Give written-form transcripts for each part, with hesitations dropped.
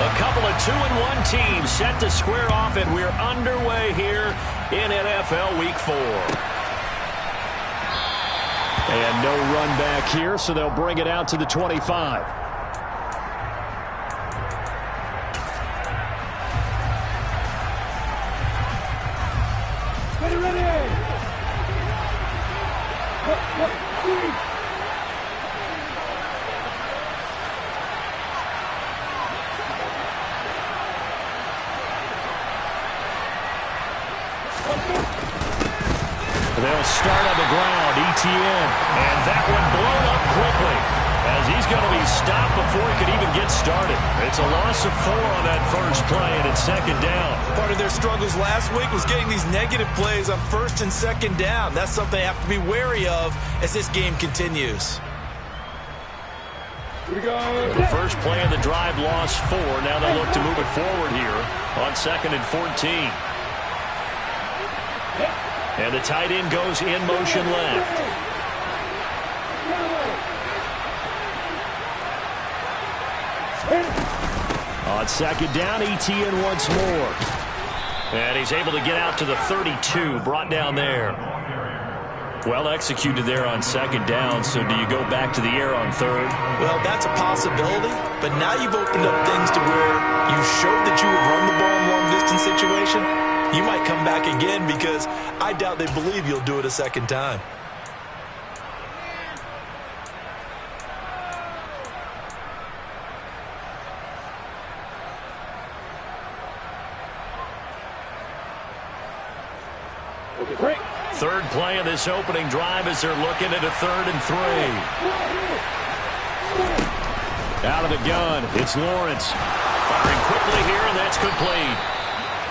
A couple of 2-1 teams set to square off, and we're underway here in NFL Week 4. And no run back here, so they'll bring it out to the 25. They'll start on the ground, ETN, and that one blown up quickly as he's going to be stopped before he could even get started. It's a loss of 4 on that first play, and it's second down. Part of their struggles last week was getting these negative plays on first and second down. That's something they have to be wary of as this game continues. Here we go. The first play of the drive lost 4. Now they look to move it forward here on 2nd and 14. And the tight end goes in motion left. On second down, ETN once more. And he's able to get out to the 32, brought down there. Well executed there on second down, so do you go back to the air on third? Well, that's a possibility, but now you've opened up things to where you showed that you would run the ball in long-distance situation. You might come back again because I doubt they believe you'll do it a second time. Break. Third play of this opening drive as they're looking at a 3rd and 3. Out of the gun, it's Lawrence. Firing quickly here, and that's complete.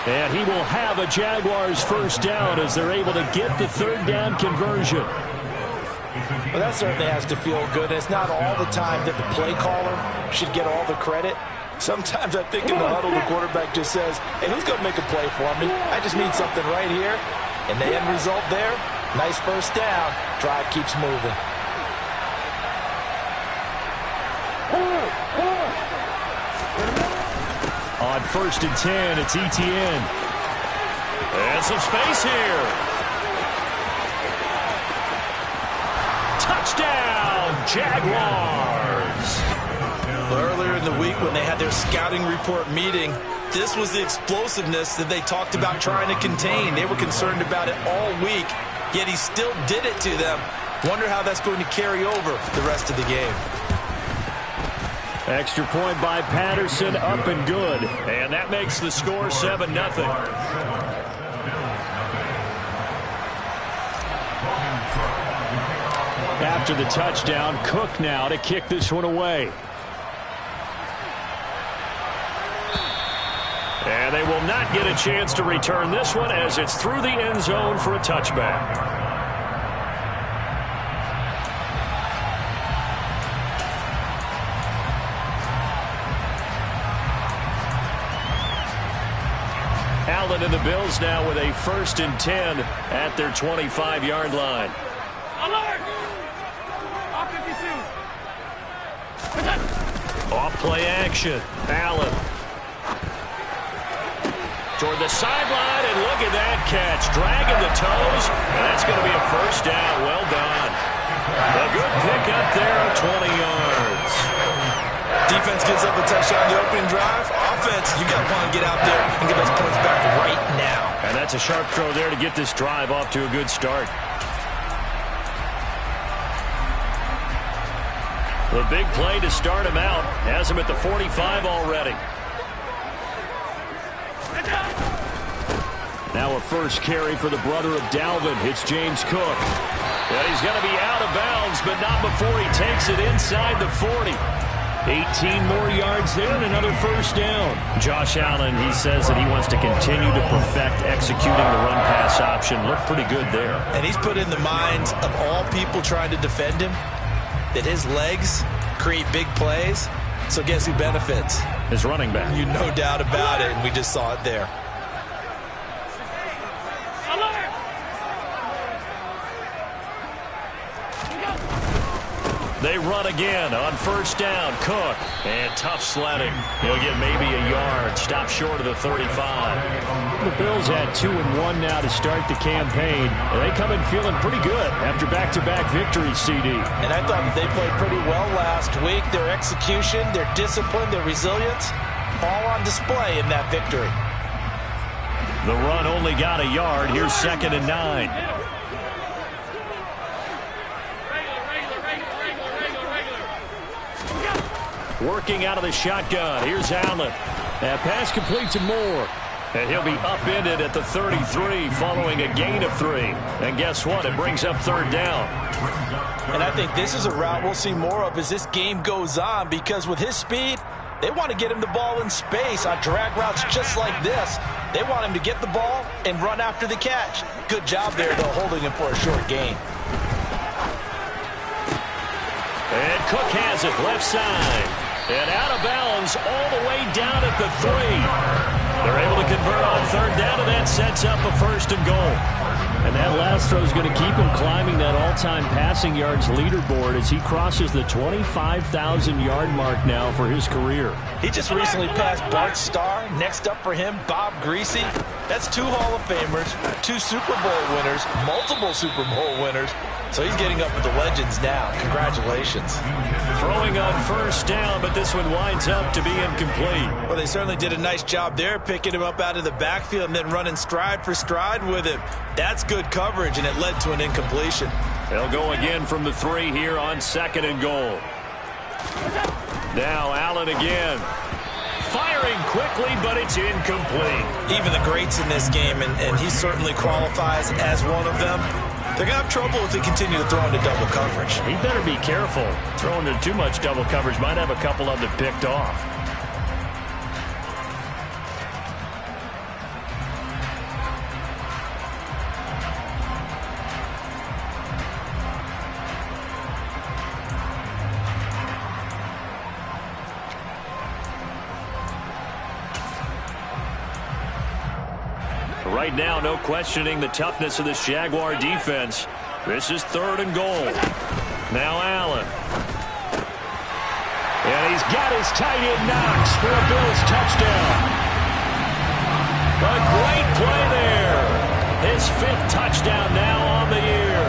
And he will have a Jaguars first down as they're able to get the 3rd down conversion. Well, that certainly has to feel good. It's not all the time that the play caller should get all the credit. Sometimes I think in the huddle, the quarterback just says, hey, who's going to make a play for me? I just need something right here. And the end result there, nice first down. Drive keeps moving. On 1st and 10, it's ETN. And some space here. Touchdown, Jaguars. Earlier in the week when they had their scouting report meeting, this was the explosiveness that they talked about trying to contain. They were concerned about it all week, yet he still did it to them. Wonder how that's going to carry over the rest of the game. Extra point by Patterson, up and good. And that makes the score 7-0. After the touchdown, Cook now to kick this one away. And they will not get a chance to return this one as it's through the end zone for a touchback. Allen and the Bills now with a 1st and 10 at their 25-yard line. Alert! Off play action. Allen. Toward the sideline, and look at that catch. Dragging the toes, and that's going to be a first down. Well done. A good pickup there of 20 yards. Defense gives up a touchdown on the opening drive. Offense, you got to want to get out there and get those points back right now. And that's a sharp throw there to get this drive off to a good start. The big play to start him out has him at the 45 already. Now a first carry for the brother of Dalvin. It's James Cook. And he's going to be out of bounds, but not before he takes it inside the 40. 18 more yards there and another first down. Josh Allen, he says that he wants to continue to perfect executing the run-pass option. Looked pretty good there. And he's put in the minds of all people trying to defend him that his legs create big plays. So guess who benefits? His running back. You no doubt about it, and we just saw it there. They run again on first down. Cook. And tough sledding. He'll get maybe a yard. Stop short of the 35. The Bills had 2-1 now to start the campaign. And they come in feeling pretty good after back-to-back victories, CD. And I thought that they played pretty well last week. Their execution, their discipline, their resilience, all on display in that victory. The run only got a yard. Here's 2nd and 9. Working out of the shotgun. Here's Allen. That pass complete to Moore. And he'll be upended at the 33 following a gain of 3. And guess what? It brings up 3rd down. And I think this is a route we'll see more of as this game goes on, because with his speed, they want to get him the ball in space on drag routes just like this. They want him to get the ball and run after the catch. Good job there, though, holding him for a short gain. And Cook has it left side. And out of bounds all the way down at the 3. They're able to convert on 3rd down, and that sets up a 1st and goal. And that last throw is going to keep him climbing that all-time passing yards leaderboard as he crosses the 25,000-yard mark now for his career. He just recently passed Bart Starr. Next up for him, Bob Greasy. That's 2 Hall of Famers, 2 Super Bowl winners, multiple Super Bowl winners. So he's getting up with the legends now. Congratulations. Throwing on 1st down, but this one winds up to be incomplete. Well, they certainly did a nice job there, picking him up out of the backfield and then running stride for stride with him. That's good coverage, and it led to an incompletion. They'll go again from the 3 here on 2nd and goal. Now Allen again. Firing quickly, but it's incomplete. Even the greats in this game, and he certainly qualifies as one of them, they're going to have trouble if they continue to throw into double coverage. He better be careful. Throwing into too much double coverage might have a couple of them picked off. Right now, no questioning the toughness of this Jaguar defense. This is 3rd and goal. Now Allen. And he's got his tight end Knox for a Bills touchdown. A great play there. His 5th touchdown now on the year.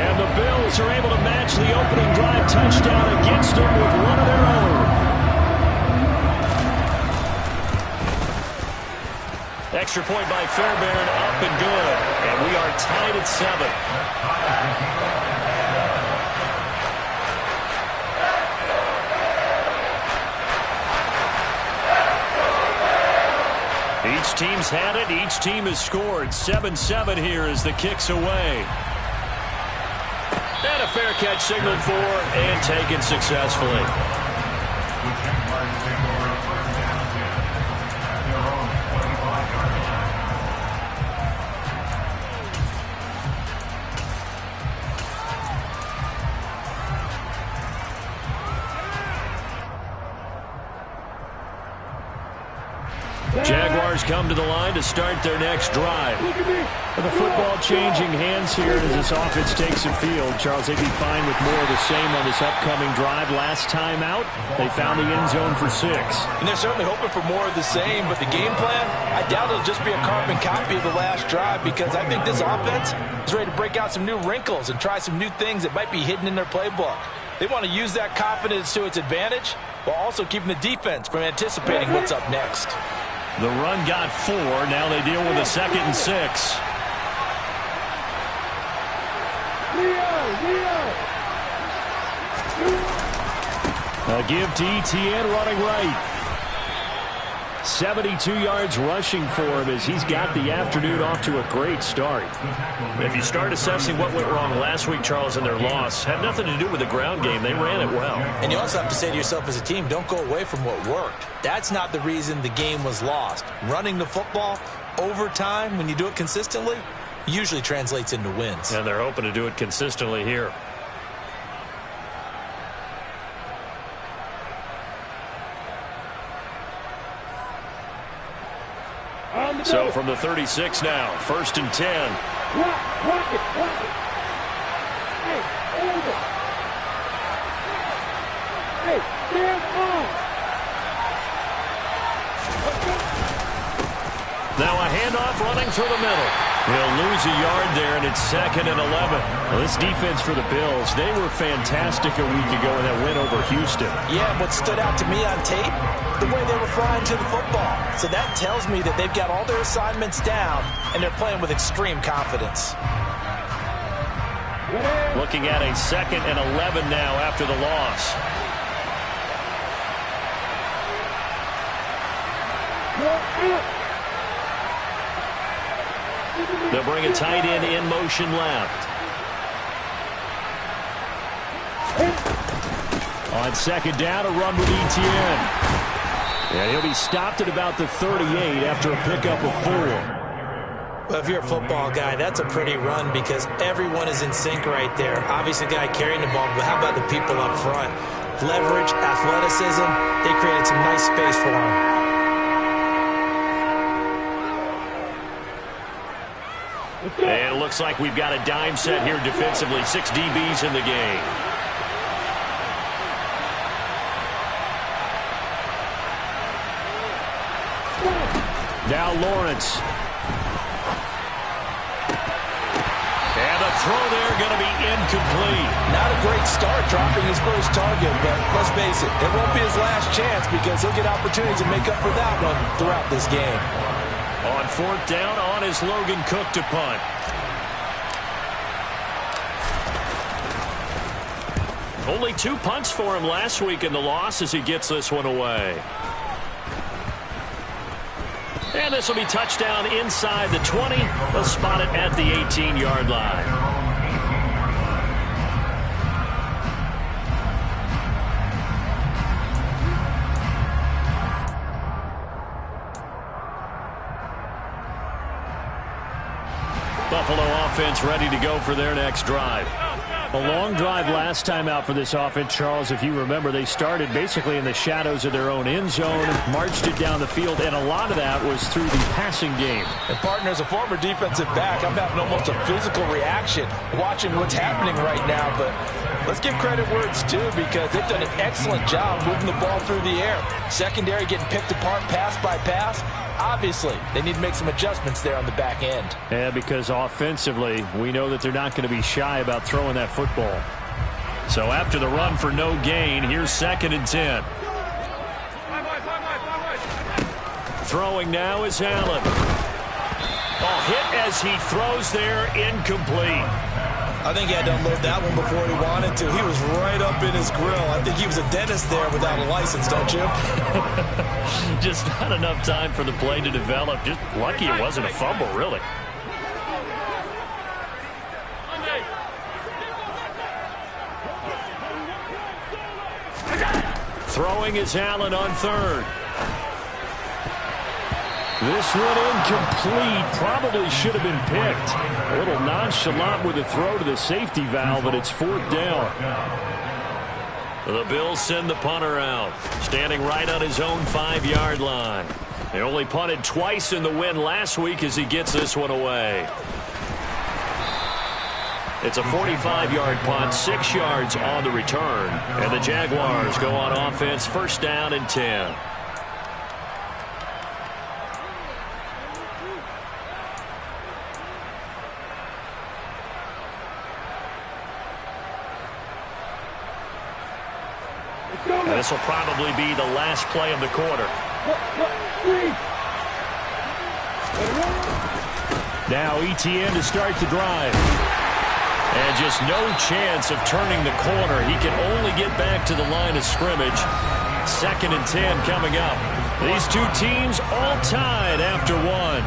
And the Bills are able to match the opening drive touchdown against them with one of their own. Extra point by Fairbairn, up and good. And we are tied at 7. Each team's had it. Each team has scored. 7-7 here as the kick's away. And a fair catch signaled for and taken successfully. Jaguars come to the line to start their next drive. The football changing hands here as this offense takes the field. Charles, they'd be fine with more of the same on this upcoming drive. Last time out, they found the end zone for 6. And they're certainly hoping for more of the same, but the game plan, I doubt it'll just be a carbon copy of the last drive, because I think this offense is ready to break out some new wrinkles and try some new things that might be hidden in their playbook. They want to use that confidence to its advantage while also keeping the defense from anticipating what's up next. The run got 4. Now they deal with a 2nd and 6. A give to Etienne running right. 72 yards rushing for him as he's got the afternoon off to a great start. If you start assessing what went wrong last week, Charles, in their loss, had nothing to do with the ground game. They ran it well. And you also have to say to yourself as a team, don't go away from what worked. That's not the reason the game was lost. Running the football over time, when you do it consistently, usually translates into wins. And they're hoping to do it consistently here. So from the 36 now, 1st and 10. Now a handoff running through the middle. He'll lose a yard there, and it's 2nd and 11. Well, this defense for the Bills, they were fantastic a week ago in that win over Houston. Yeah, what stood out to me on tape, the way they were flying to the football. So that tells me that they've got all their assignments down, and they're playing with extreme confidence. Looking at a 2nd and 11 now after the loss. They'll bring a tight end in motion left. On 2nd down, a run with Etienne. And he'll be stopped at about the 38 after a pickup of 4. Well, if you're a football guy, that's a pretty run because everyone is in sync right there. Obviously, the guy carrying the ball, but how about the people up front? Leverage, athleticism, they created some nice space for him. And it looks like we've got a dime set here defensively. 6 DBs in the game. Now Lawrence. And the throw there going to be incomplete. Not a great start dropping his first target, but let's face it, it won't be his last chance because he'll get opportunities to make up for that one throughout this game. On 4th down, on is Logan Cook to punt. Only 2 punts for him last week in the loss as he gets this one away. And this will be touchdown inside the 20. They'll spot it at the 18-yard line. Buffalo offense ready to go for their next drive. A long drive last time out for this offense, Charles. If you remember, they started basically in the shadows of their own end zone, marched it down the field, and a lot of that was through the passing game. And partner, as a former defensive back, I'm having almost a physical reaction watching what's happening right now. But let's give credit where it's due because they've done an excellent job moving the ball through the air. Secondary getting picked apart pass by pass. Obviously, they need to make some adjustments there on the back end. Yeah, because offensively, we know that they're not going to be shy about throwing that football. So after the run for no gain, here's 2nd and 10. Throwing now is Allen. Hit as he throws there, incomplete. I think he had to unload that one before he wanted to. He was right up in his grill. I think he was a dentist there without a license, don't you? Just not enough time for the play to develop. Just lucky it wasn't a fumble, really. Throwing is Allen on 3rd. This one incomplete. Probably should have been picked. A little nonchalant with a throw to the safety valve, but it's 4th down. The Bills send the punter out, standing right on his own 5-yard line. They only punted twice in the win last week as he gets this one away. It's a 45-yard punt, 6 yards on the return. And the Jaguars go on offense, 1st down and 10. And this will probably be the last play of the quarter. Now Etienne to start the drive. And just no chance of turning the corner. He can only get back to the line of scrimmage. 2nd and 10 coming up. These two teams all tied after 1.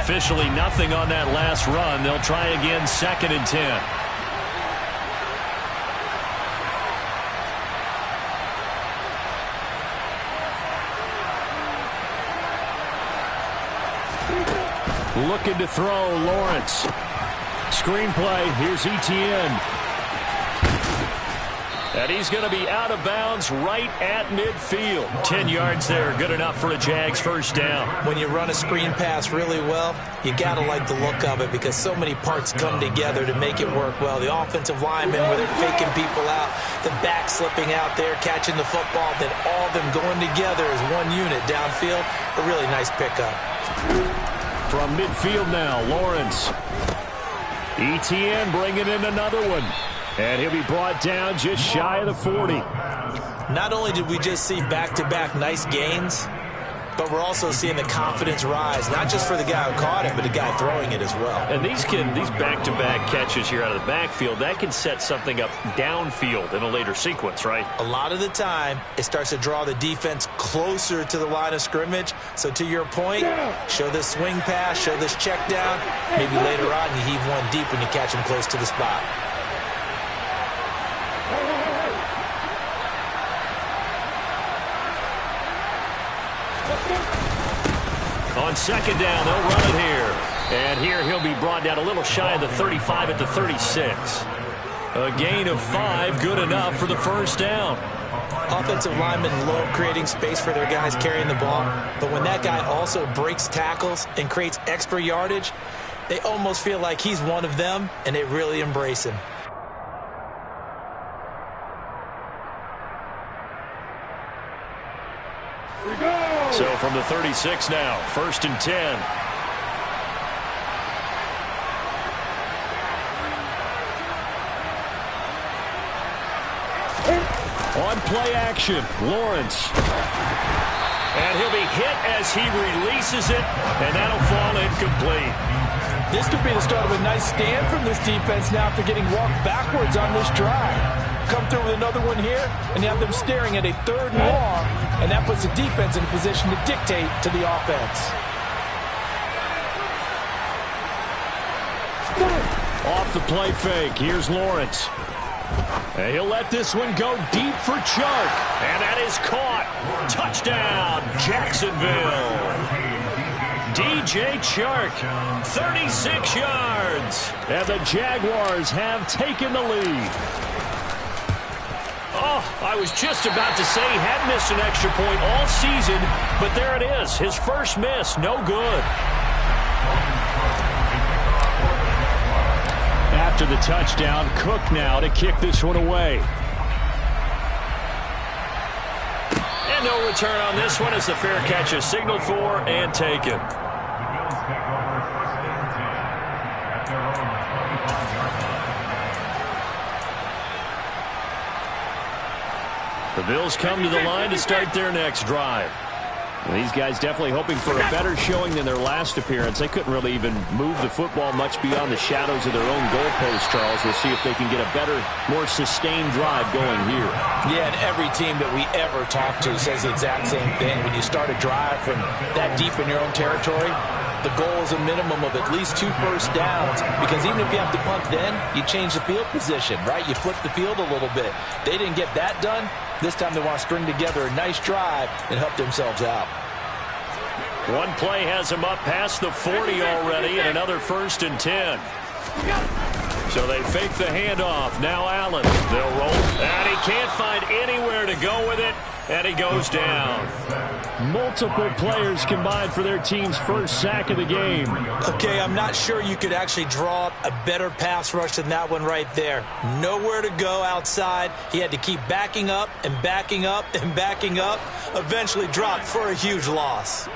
Officially nothing on that last run. They'll try again, 2nd and 10. Looking to throw, Lawrence. Screenplay, here's Etienne. And he's going to be out of bounds right at midfield. 10 yards there, good enough for a Jags first down. When you run a screen pass really well, you got to like the look of it because so many parts come together to make it work well. The offensive linemen, where they're faking people out, the back slipping out there, catching the football, then all of them going together as one unit downfield. A really nice pickup. From midfield now, Lawrence. ETN bringing in another one. And he'll be brought down just shy of the 40. Not only did we just see back-to-back nice gains, but we're also seeing the confidence rise, not just for the guy who caught it, but the guy throwing it as well. And these back-to-back catches here out of the backfield, that can set something up downfield in a later sequence, right? A lot of the time, it starts to draw the defense closer to the line of scrimmage. So to your point, show this swing pass, show this check down. Maybe later on you heave one deep when you catch him close to the spot. On second down, they'll run it here. And here he'll be brought down a little shy of the 35 at the 36. A gain of 5, good enough for the first down. Offensive linemen love creating space for their guys carrying the ball, but when that guy also breaks tackles and creates extra yardage, they almost feel like he's one of them, and they really embrace him. So from the 36 now, 1st and 10. On play action, Lawrence. And he'll be hit as he releases it, and that'll fall incomplete. This could be the start of a nice stand from this defense now after getting walked backwards on this drive. Come through with another one here, and you have them staring at a 3rd and long, and that puts the defense in a position to dictate to the offense. Off the play fake, here's Lawrence. And he'll let this one go deep for Chark. And that is caught. Touchdown, Jacksonville. DJ Chark, 36 yards. And the Jaguars have taken the lead. Oh, I was just about to say he had missed an extra point all season, but there it is. His first miss, no good. After the touchdown, Cook now to kick this one away. And no return on this one as the fair catch is signaled for and taken. The Bills come to the line to start their next drive. And these guys definitely hoping for a better showing than their last appearance. They couldn't really even move the football much beyond the shadows of their own goalpost, Charles. We'll see if they can get a better, more sustained drive going here. Yeah, and every team that we ever talk to says the exact same thing. When you start a drive from that deep in your own territory, the goal is a minimum of at least 2 first downs, because even if you have to punt then, you change the field position, right? You flip the field a little bit. They didn't get that done. This time they want to string together a nice drive and help themselves out. One play has him up past the 40 already, and another 1st and 10. So they fake the handoff. Now Allen. They'll roll. And he can't find anywhere to go with it, and he goes down. Multiple players combined for their team's first sack of the game. Okay, I'm not sure you could actually draw up a better pass rush than that one right there. Nowhere to go outside. He had to keep backing up and backing up and backing up. Eventually dropped for a huge loss.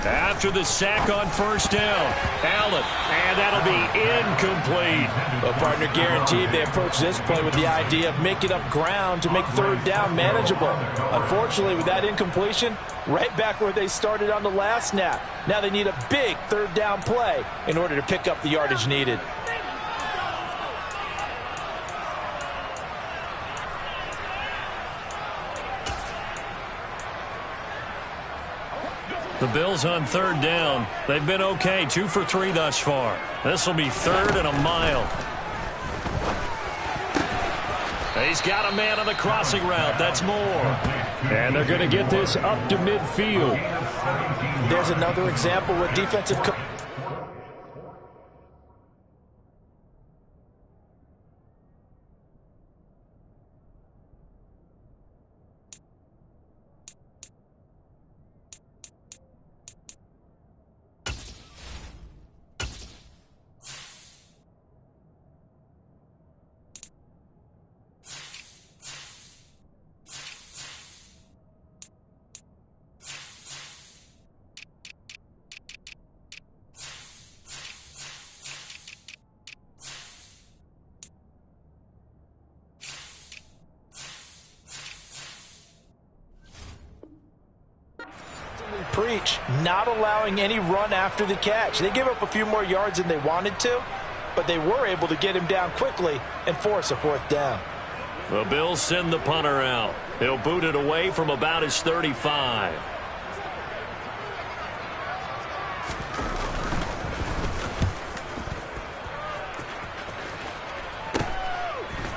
After the sack on 1st down, Allen, and that'll be incomplete. Well, partner, guaranteed they approach this play with the idea of making up ground to make 3rd down manageable. Unfortunately, with that incompletion, right back where they started on the last snap. Now they need a big 3rd down play in order to pick up the yardage needed. The Bills on 3rd down. They've been okay, 2 for 3 thus far. This will be 3rd and a mile. He's got a man on the crossing route. That's more. And they're going to get this up to midfield. There's another example where defensive... Preach. Not allowing any run after the catch. They gave up a few more yards than they wanted to, but they were able to get him down quickly and force a 4th down. The Bills send the punter out. He'll boot it away from about his 35.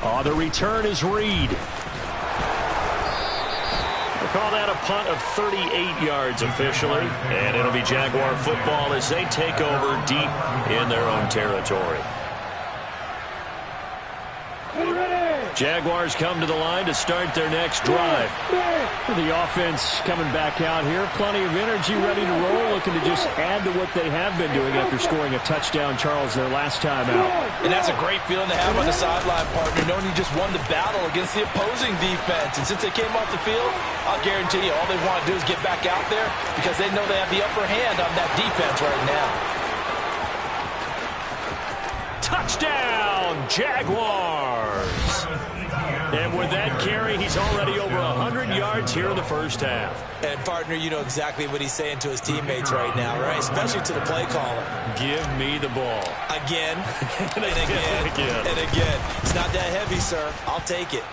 Oh, the return is Reed. We'll call that a punt of 38 yards officially. And it'll be Jaguar football as they take over deep in their own territory. Jaguars come to the line to start their next drive. The offense coming back out here. Plenty of energy, ready to roll, looking to just add to what they have been doing after scoring a touchdown, Charles, their last time out. And that's a great feeling to have on the sideline, partner, knowing you just won the battle against the opposing defense. And since they came off the field, I'll guarantee you all they want to do is get back out there because they know they have the upper hand on that defense right now. Touchdown, Jaguars! And with that carry, he's already over 100 yards here in the first half. And, partner, you know exactly what he's saying to his teammates right now, right? Especially to the play caller. Give me the ball. Again, and again, and again. It's not that heavy, sir. I'll take it.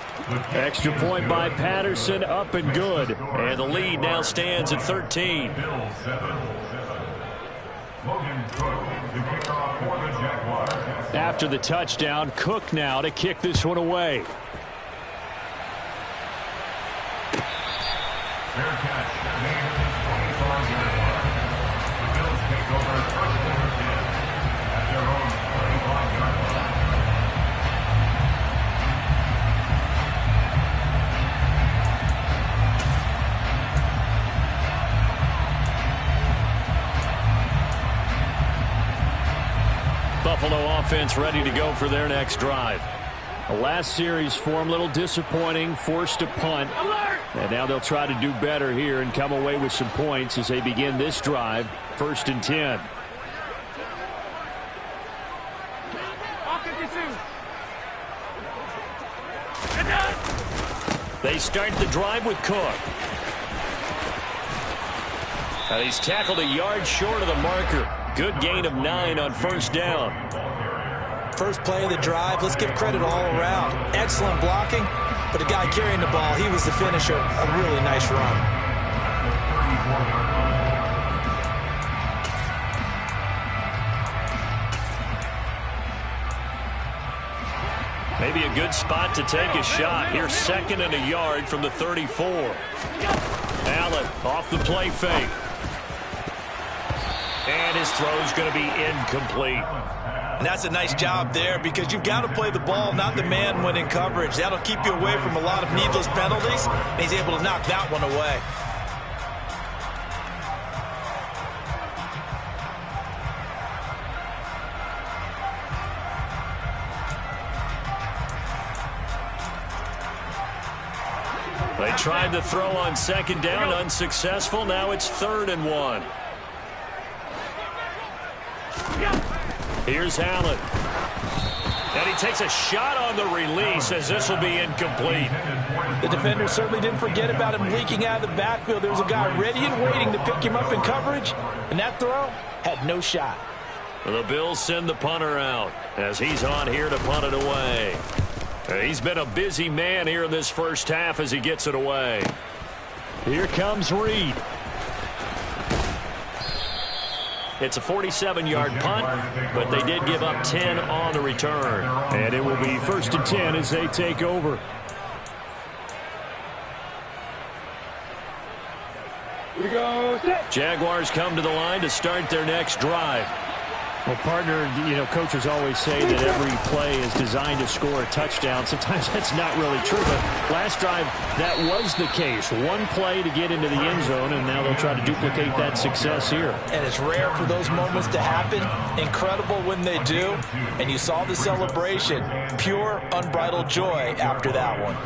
Extra point by Patterson, up and good. And the lead now stands at 13. After the touchdown, Cook now to kick this one away. Fair catch. The Bills take over first and 10 at their own 25-yard line. Buffalo offense ready to go for their next drive. The last series for them, a little disappointing, forced to punt. And now they'll try to do better here and come away with some points as they begin this drive, 1st and 10. They start the drive with Cook. And he's tackled a yard short of the marker. Good gain of 9 on 1st down. First play of the drive, let's give credit all around. Excellent blocking, but the guy carrying the ball, he was the finisher. A really nice run. Maybe a good spot to take a shot. Here's 2nd and a yard from the 34. Allen off the play fake. And his throw's going to be incomplete. And that's a nice job there because you've got to play the ball, not the man when in coverage. That'll keep you away from a lot of needless penalties, and he's able to knock that one away. They tried to throw on 2nd down, unsuccessful. Now it's 3rd and 1. Here's Allen. And he takes a shot on the release as this will be incomplete. The defender certainly didn't forget about him leaking out of the backfield. There was a guy ready and waiting to pick him up in coverage, and that throw had no shot. The Bills send the punter out as he's on here to punt it away. He's been a busy man here in this first half as he gets it away. Here comes Reed. It's a 47-yard punt, but they did give up 10 on the return. And it will be 1st and 10 as they take over. Jaguars come to the line to start their next drive. Well, partner, you know, coaches always say that every play is designed to score a touchdown. Sometimes that's not really true, but last drive, that was the case. One play to get into the end zone, and now they'll try to duplicate that success here. And it's rare for those moments to happen. Incredible when they do. And you saw the celebration. Pure, unbridled joy after that one.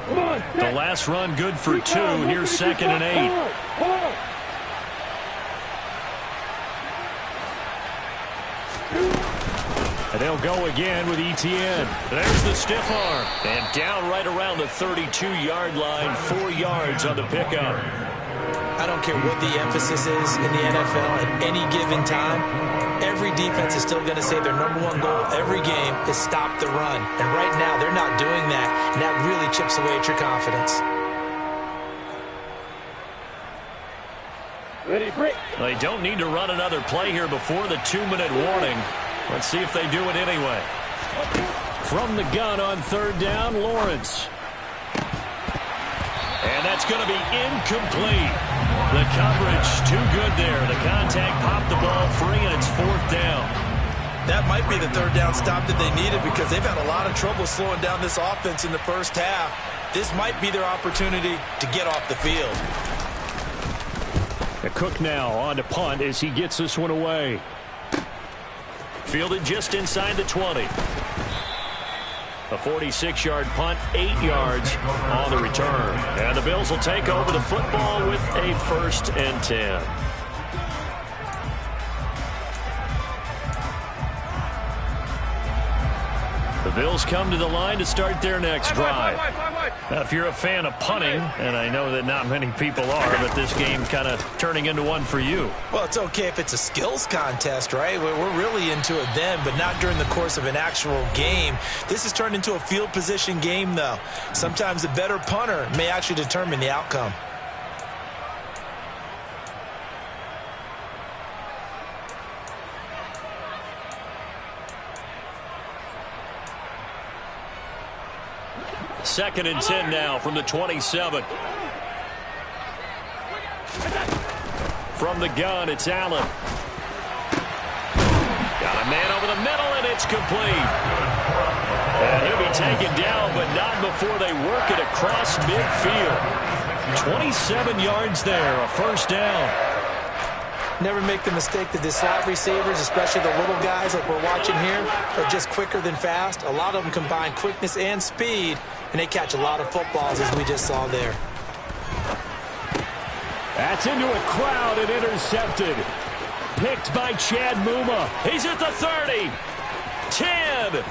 The last run good for 2. Here's 2nd and 8. And they'll go again with Etienne. There's the stiff arm. And down right around the 32-yard line, 4 yards on the pickup. I I don't care what the emphasis is in the NFL at any given time. Every defense is still going to say their #1 goal every game is stop the run. And right now, they're not doing that, and that really chips away at your confidence. Ready, break. They don't need to run another play here before the 2-minute warning. Let's see if they do it anyway. From the gun on 3rd down, Lawrence. And that's going to be incomplete. The coverage too good there. The contact popped the ball free, and it's 4th down. That might be the 3rd down stop that they needed because they've had a lot of trouble slowing down this offense in the first half. This might be their opportunity to get off the field. Cook now on to punt as he gets this one away. Fielded just inside the 20. A 46-yard punt, 8 yards on the return. And the Bills will take over the football with a 1st and 10. The Bills come to the line to start their next drive. Now, if you're a fan of punting, and I know that not many people are, but this game kind of turning into one for you. Well, it's okay if it's a skills contest, right? We're really into it then, but not during the course of an actual game. This has turned into a field position game, though. Sometimes the better punter may actually determine the outcome. Second and 10 now from the 27. From the gun, it's Allen. Got a man over the middle, and it's complete. And he'll be taken down, but not before they work it across midfield. 27 yards there, a 1st down. Never make the mistake that the slot receivers, especially the little guys like we're watching here, are just quicker than fast. A lot of them combine quickness and speed, and they catch a lot of footballs, as we just saw there. That's into a crowd and intercepted. Picked by Chad Muma. He's at the 30. 10.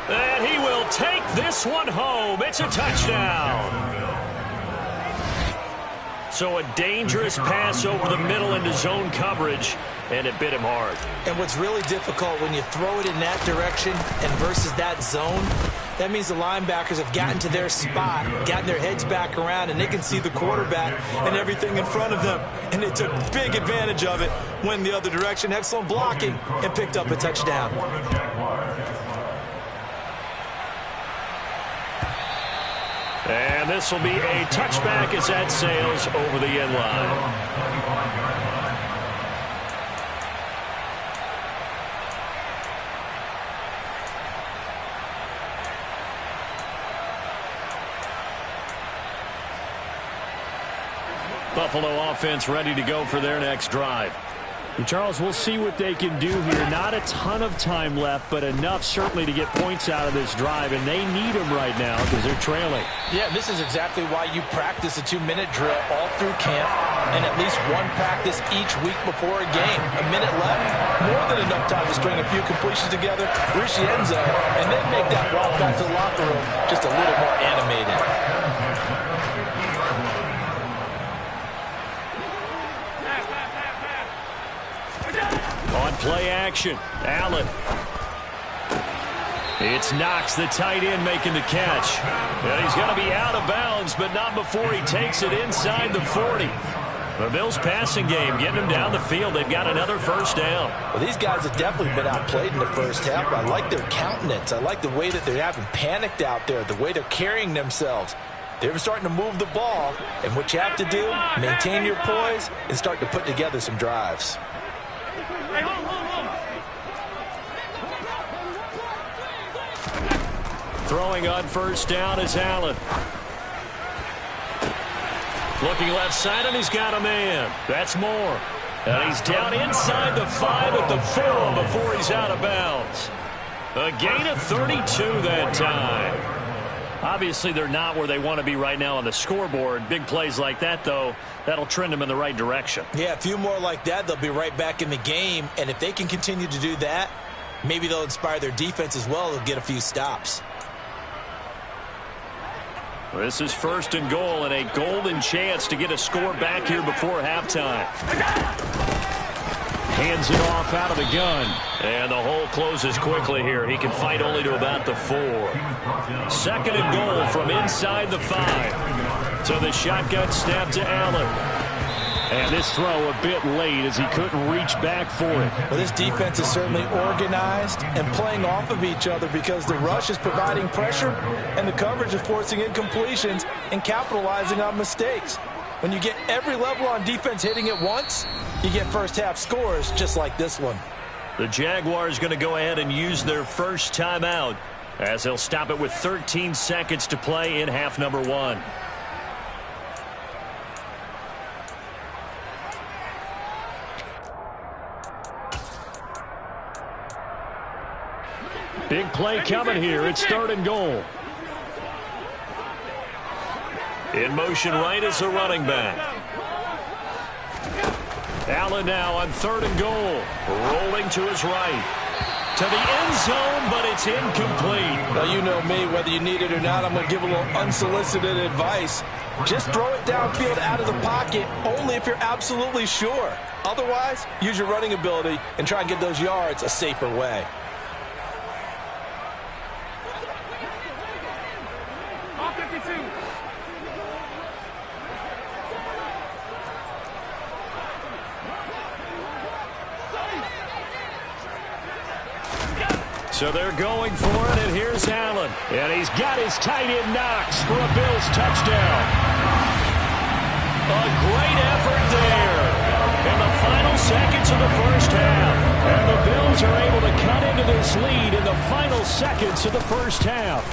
And he will take this one home. It's a touchdown. So a dangerous pass over the middle into zone coverage, and it bit him hard. And what's really difficult when you throw it in that direction and versus that zone, that means the linebackers have gotten to their spot, gotten their heads back around, and they can see the quarterback and everything in front of them. And they took big advantage of it, went the other direction, excellent blocking, and picked up a touchdown. And this will be a touchback as that sails over the end line. Buffalo offense ready to go for their next drive. And Charles, we'll see what they can do here. Not a ton of time left, but enough certainly to get points out of this drive, and they need them right now because they're trailing. Yeah, this is exactly why you practice a 2-minute drill all through camp and at least one practice each week before a game. A minute left, more than enough time to string a few completions together, reach the end zone, and then make that walk back to the locker room just a little more animated. On play action, Allen. It's Knox, the tight end, making the catch. And he's going to be out of bounds, but not before he takes it inside the 40. The Bills' passing game getting them down the field. They've got another 1st down. Well, these guys have definitely been outplayed in the first half. I like their countenance. I like the way that they're having panicked out there, the way they're carrying themselves. They're starting to move the ball, and what you have to do, maintain your poise and start to put together some drives. Throwing on 1st down is Allen. Looking left side, and he's got a man. That's Moore. And he's down inside the 5 at the 4 before he's out of bounds. A gain of 32 that time. Obviously, they're not where they want to be right now on the scoreboard. Big plays like that, though, that'll trend them in the right direction. Yeah, a few more like that, they'll be right back in the game. And if they can continue to do that, maybe they'll inspire their defense as well. They'll get a few stops. This is 1st and goal and a golden chance to get a score back here before halftime. Hands it off out of the gun. And the hole closes quickly here. He can fight only to about the 4. 2nd and goal from inside the 5. So the shotgun snap to Allen. And this throw a bit late as he couldn't reach back for it. Well, this defense is certainly organized and playing off of each other because the rush is providing pressure and the coverage is forcing incompletions and capitalizing on mistakes. When you get every level on defense hitting at once, you get first-half scores just like this one. The Jaguars going to go ahead and use their first timeout as they'll stop it with 13 seconds to play in half number 1. Big play coming here. It's 3rd and goal. In motion right is the running back. Allen now on 3rd and goal. Rolling to his right. To the end zone, but it's incomplete. Well, you know me, whether you need it or not, I'm going to give a little unsolicited advice. Just throw it downfield out of the pocket only if you're absolutely sure. Otherwise, use your running ability and try and get those yards a safer way. So they're going for it, and here's Allen. And he's got his tight end Knox for a Bills touchdown. A great effort there in the final seconds of the first half. And the Bills are able to cut into this lead in the final seconds of the first half.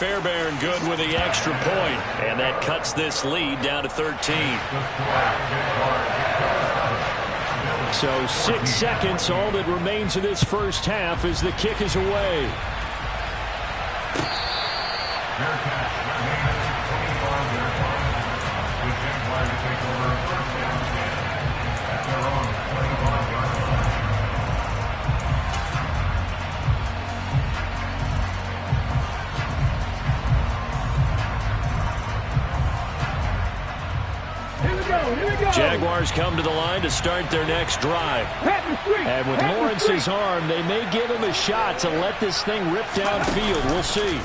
Fairbairn good with the extra point, and that cuts this lead down to 13. So 6 seconds, all that remains of this first half as the kick is away. Jaguars come to the line to start their next drive. And with Lawrence's arm, they may give him a shot to let this thing rip downfield. We'll see.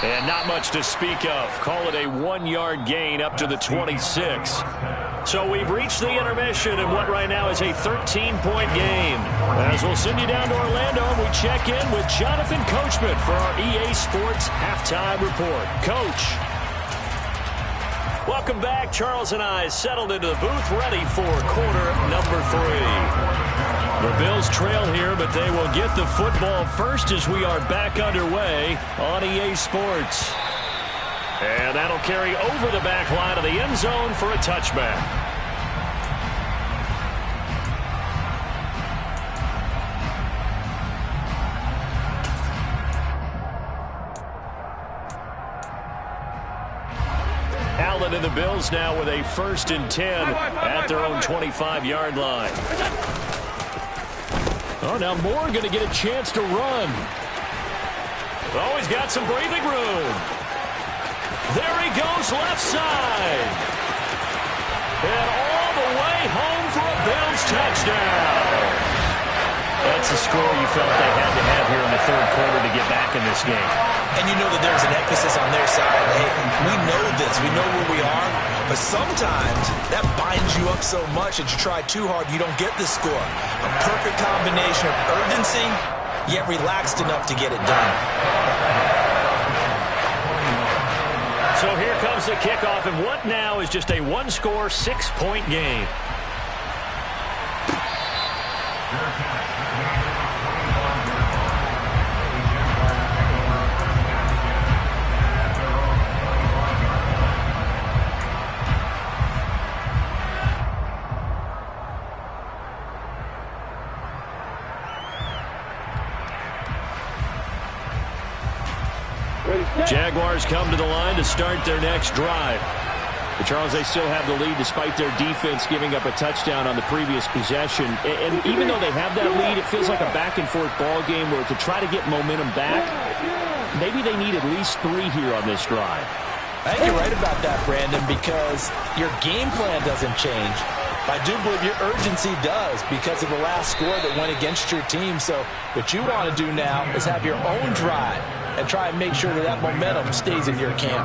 And not much to speak of. Call it a 1-yard gain up to the 26. So we've reached the intermission in what right now is a 13-point game. As we'll send you down to Orlando, and we check in with Jonathan Coachman for our EA Sports Halftime Report. Coach. Welcome back. Charles and I settled into the booth ready for quarter number 3. The Bills trail here, but they will get the football first as we are back underway on EA Sports. And that'll carry over the back line of the end zone for a touchback. Allen and the Bills now with a 1st and 10 at their own 25-yard line. Oh, now Moore going to get a chance to run. Oh, he's got some breathing room. There he goes, left side. And all the way home for a Bills touchdown. That's the score you felt they had to have here in the 3rd quarter to get back in this game. And you know that there's an emphasis on their side. Hey, we know this. We know where we are. But sometimes that binds you up so much that you try too hard, you don't get the score. A perfect combination of urgency, yet relaxed enough to get it done. So here comes the kickoff, and what now is just a 1-score, 6-point game. Jaguars come to the line to start their next drive. But Charles, they still have the lead despite their defense giving up a touchdown on the previous possession. And even though they have that lead, it feels like a back-and-forth ball game where to try to get momentum back, maybe they need at least 3 here on this drive. I think you're right about that, Brandon, because your game plan doesn't change. I do believe your urgency does because of the last score that went against your team. So what you want to do now is have your own drive and try and make sure that that momentum stays in your camp.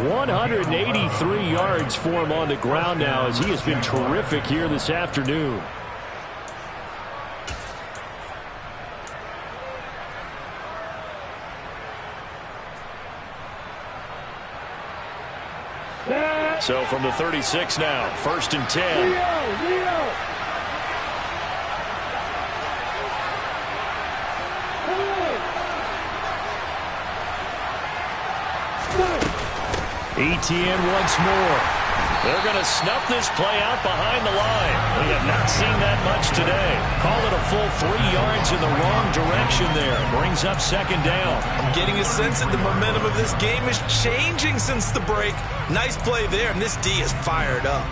183 yards for him on the ground now as he has been terrific here this afternoon. So from the 36 now, 1st and 10. ETN once more. They're going to snuff this play out behind the line. We have not seen that much today. Call it a full 3 yards in the wrong direction there. Brings up 2nd down. I'm getting a sense that the momentum of this game is changing since the break. Nice play there, and this D is fired up.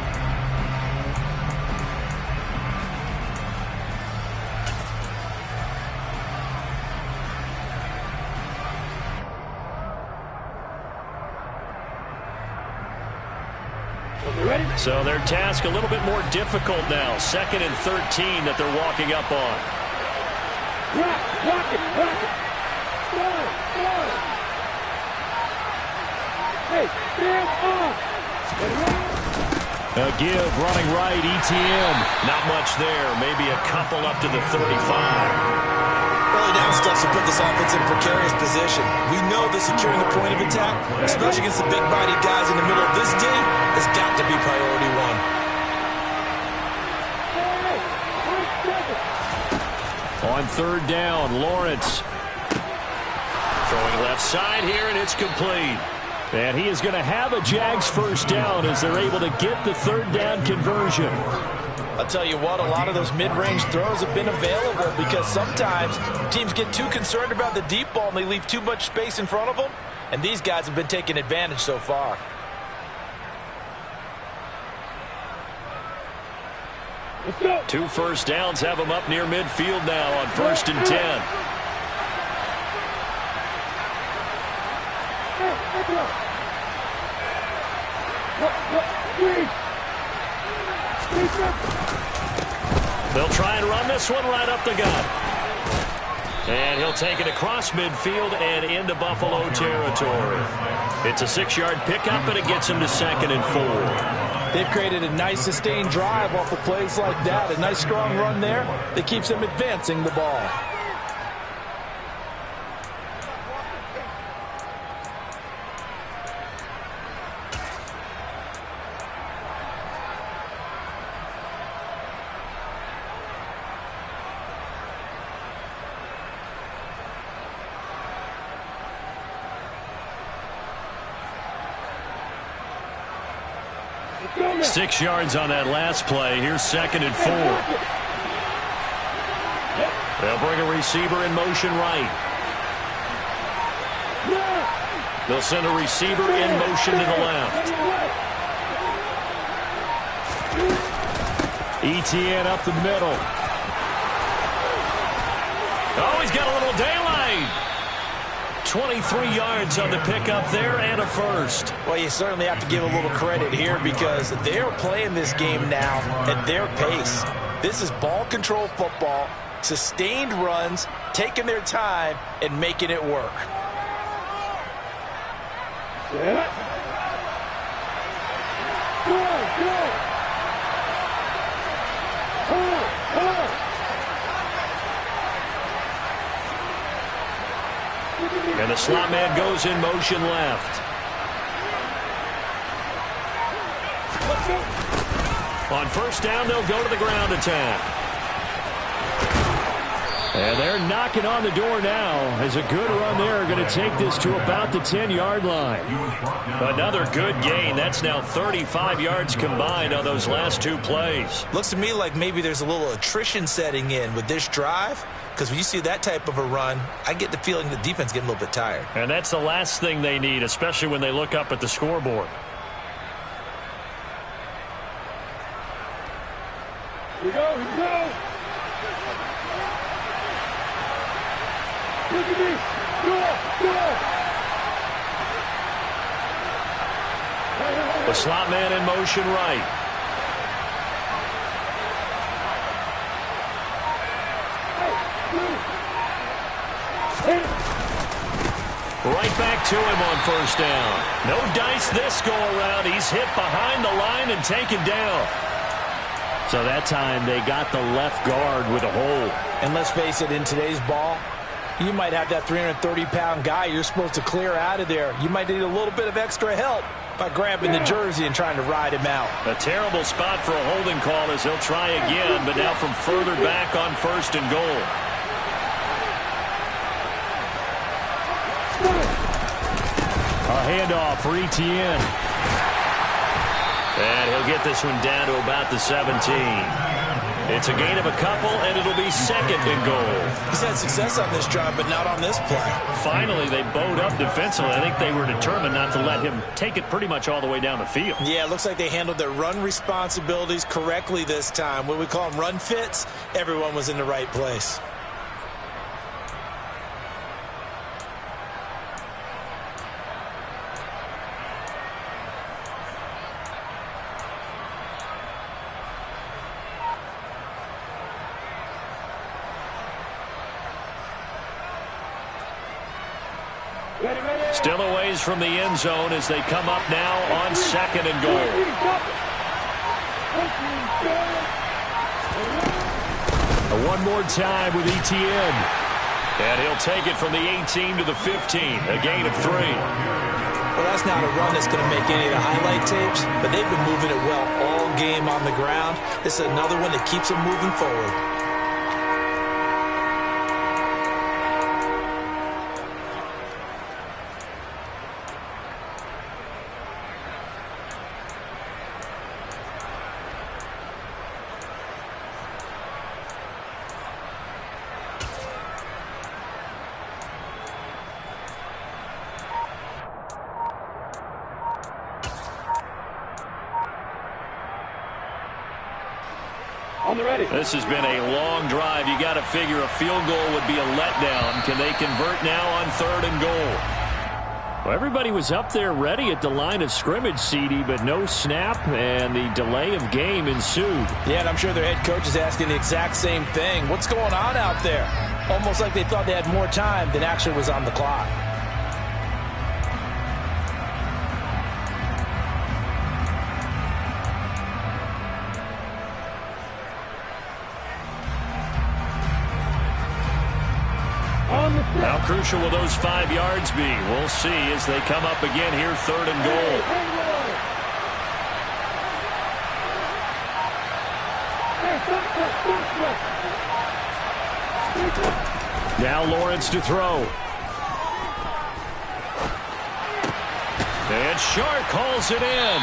So their task a little bit more difficult now. 2nd and 13 that they're walking up on. A give running right, ETN. Not much there. Maybe a couple up to the 35. Early down stuff to put this offense in a precarious position. We know that securing the point of attack, especially against the big-bodied guys in the middle of this D, has got to be priority 1. On 3rd down, Lawrence. Throwing left side here, and it's complete. And he is going to have a Jags 1st down as they're able to get the 3rd down conversion. I'll tell you what, a lot of those mid-range throws have been available because sometimes teams get too concerned about the deep ball and they leave too much space in front of them. And these guys have been taking advantage so far. Two 1st downs have them up near midfield now on 1st and 10. They'll try and run this one right up the gut. And he'll take it across midfield and into Buffalo territory. It's a 6-yard pickup, and it gets him to 2nd and 4. They've created a nice sustained drive off of plays like that. A nice strong run there that keeps them advancing the ball. Six yards on that last play. Here's 2nd and 4. They'll bring a receiver in motion right. They'll send a receiver in motion to the left. ETN up the middle. Oh, he's got a little daylight. 23 yards on the pickup there and a 1st. Well, you certainly have to give a little credit here because they're playing this game now at their pace. This is ball control football, sustained runs, taking their time and making it work. And the slot man goes in motion left. On 1st down, they'll go to the ground attack. And they're knocking on the door now as a good run there. Going to take this to about the 10-yard line. Another good gain. That's now 35 yards combined on those last 2 plays. Looks to me like maybe there's a little attrition setting in with this drive. Because when you see that type of a run, I get the feeling the defense getting a little bit tired. And that's the last thing they need, especially when they look up at the scoreboard. The slot man in motion right. Right back to him on first down. No dice this go around. He's hit behind the line and taken down. So that time they got the left guard with a hold. And let's face it, in today's ball, you might have that 330-pound guy you're supposed to clear out of there. You might need a little bit of extra help by grabbing the jersey and trying to ride him out. A terrible spot for a holding call as he'll try again, but now from further back on first and goal. A handoff for Etienne. And he'll get this one down to about the 17. It's a gain of a couple, and it'll be second and goal. He's had success on this drive, but not on this play. Finally, they bowed up defensively. I think they were determined not to let him take it pretty much all the way down the field. Yeah, it looks like they handled their run responsibilities correctly this time. What we call them run fits, everyone was in the right place. Still a ways from the end zone as they come up now on second and goal. One more time with Etienne. And he'll take it from the 18 to the 15, a gain of 3. Well, that's not a run that's going to make any of the highlight tapes, but they've been moving it well all game on the ground. This is another one that keeps them moving forward. This has been a long drive. You got to figure a field goal would be a letdown. Can they convert now on third and goal? Well, everybody was up there ready at the line of scrimmage, CD, but no snap, and the delay of game ensued. Yeah, and I'm sure their head coach is asking the exact same thing. What's going on out there? Almost like they thought they had more time than actually was on the clock. How crucial will those 5 yards be? We'll see as they come up again here, third and goal. Now Lawrence to throw. And Shark calls it in.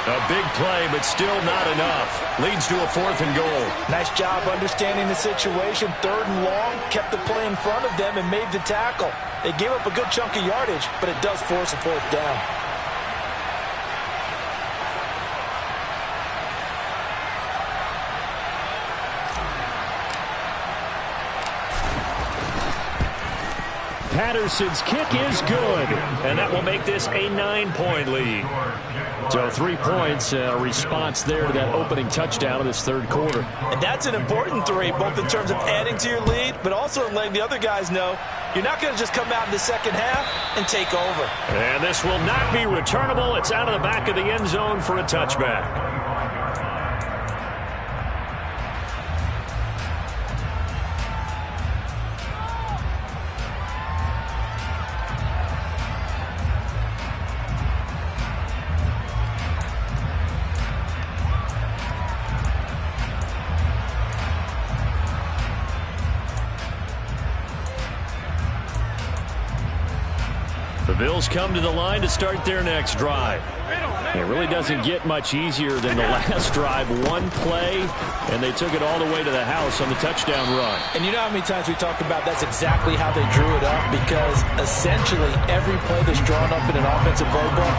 A big play, but still not enough. Leads to a fourth and goal. Nice job understanding the situation. Third and long, kept the play in front of them and made the tackle. They gave up a good chunk of yardage, but it does force a fourth down. Patterson's kick is good, and that will make this a 9-point lead. So 3 points, a response there to that opening touchdown in this third quarter. And that's an important 3, both in terms of adding to your lead, but also in letting the other guys know you're not going to just come out in the second half and take over. And this will not be returnable. It's out of the back of the end zone for a touchback. The Bills come to the line to start their next drive. It really doesn't get much easier than the last drive. One play, and they took it all the way to the house on the touchdown run. And you know how many times we talked about that's exactly how they drew it up, because essentially every play that's drawn up in an offensive playbook,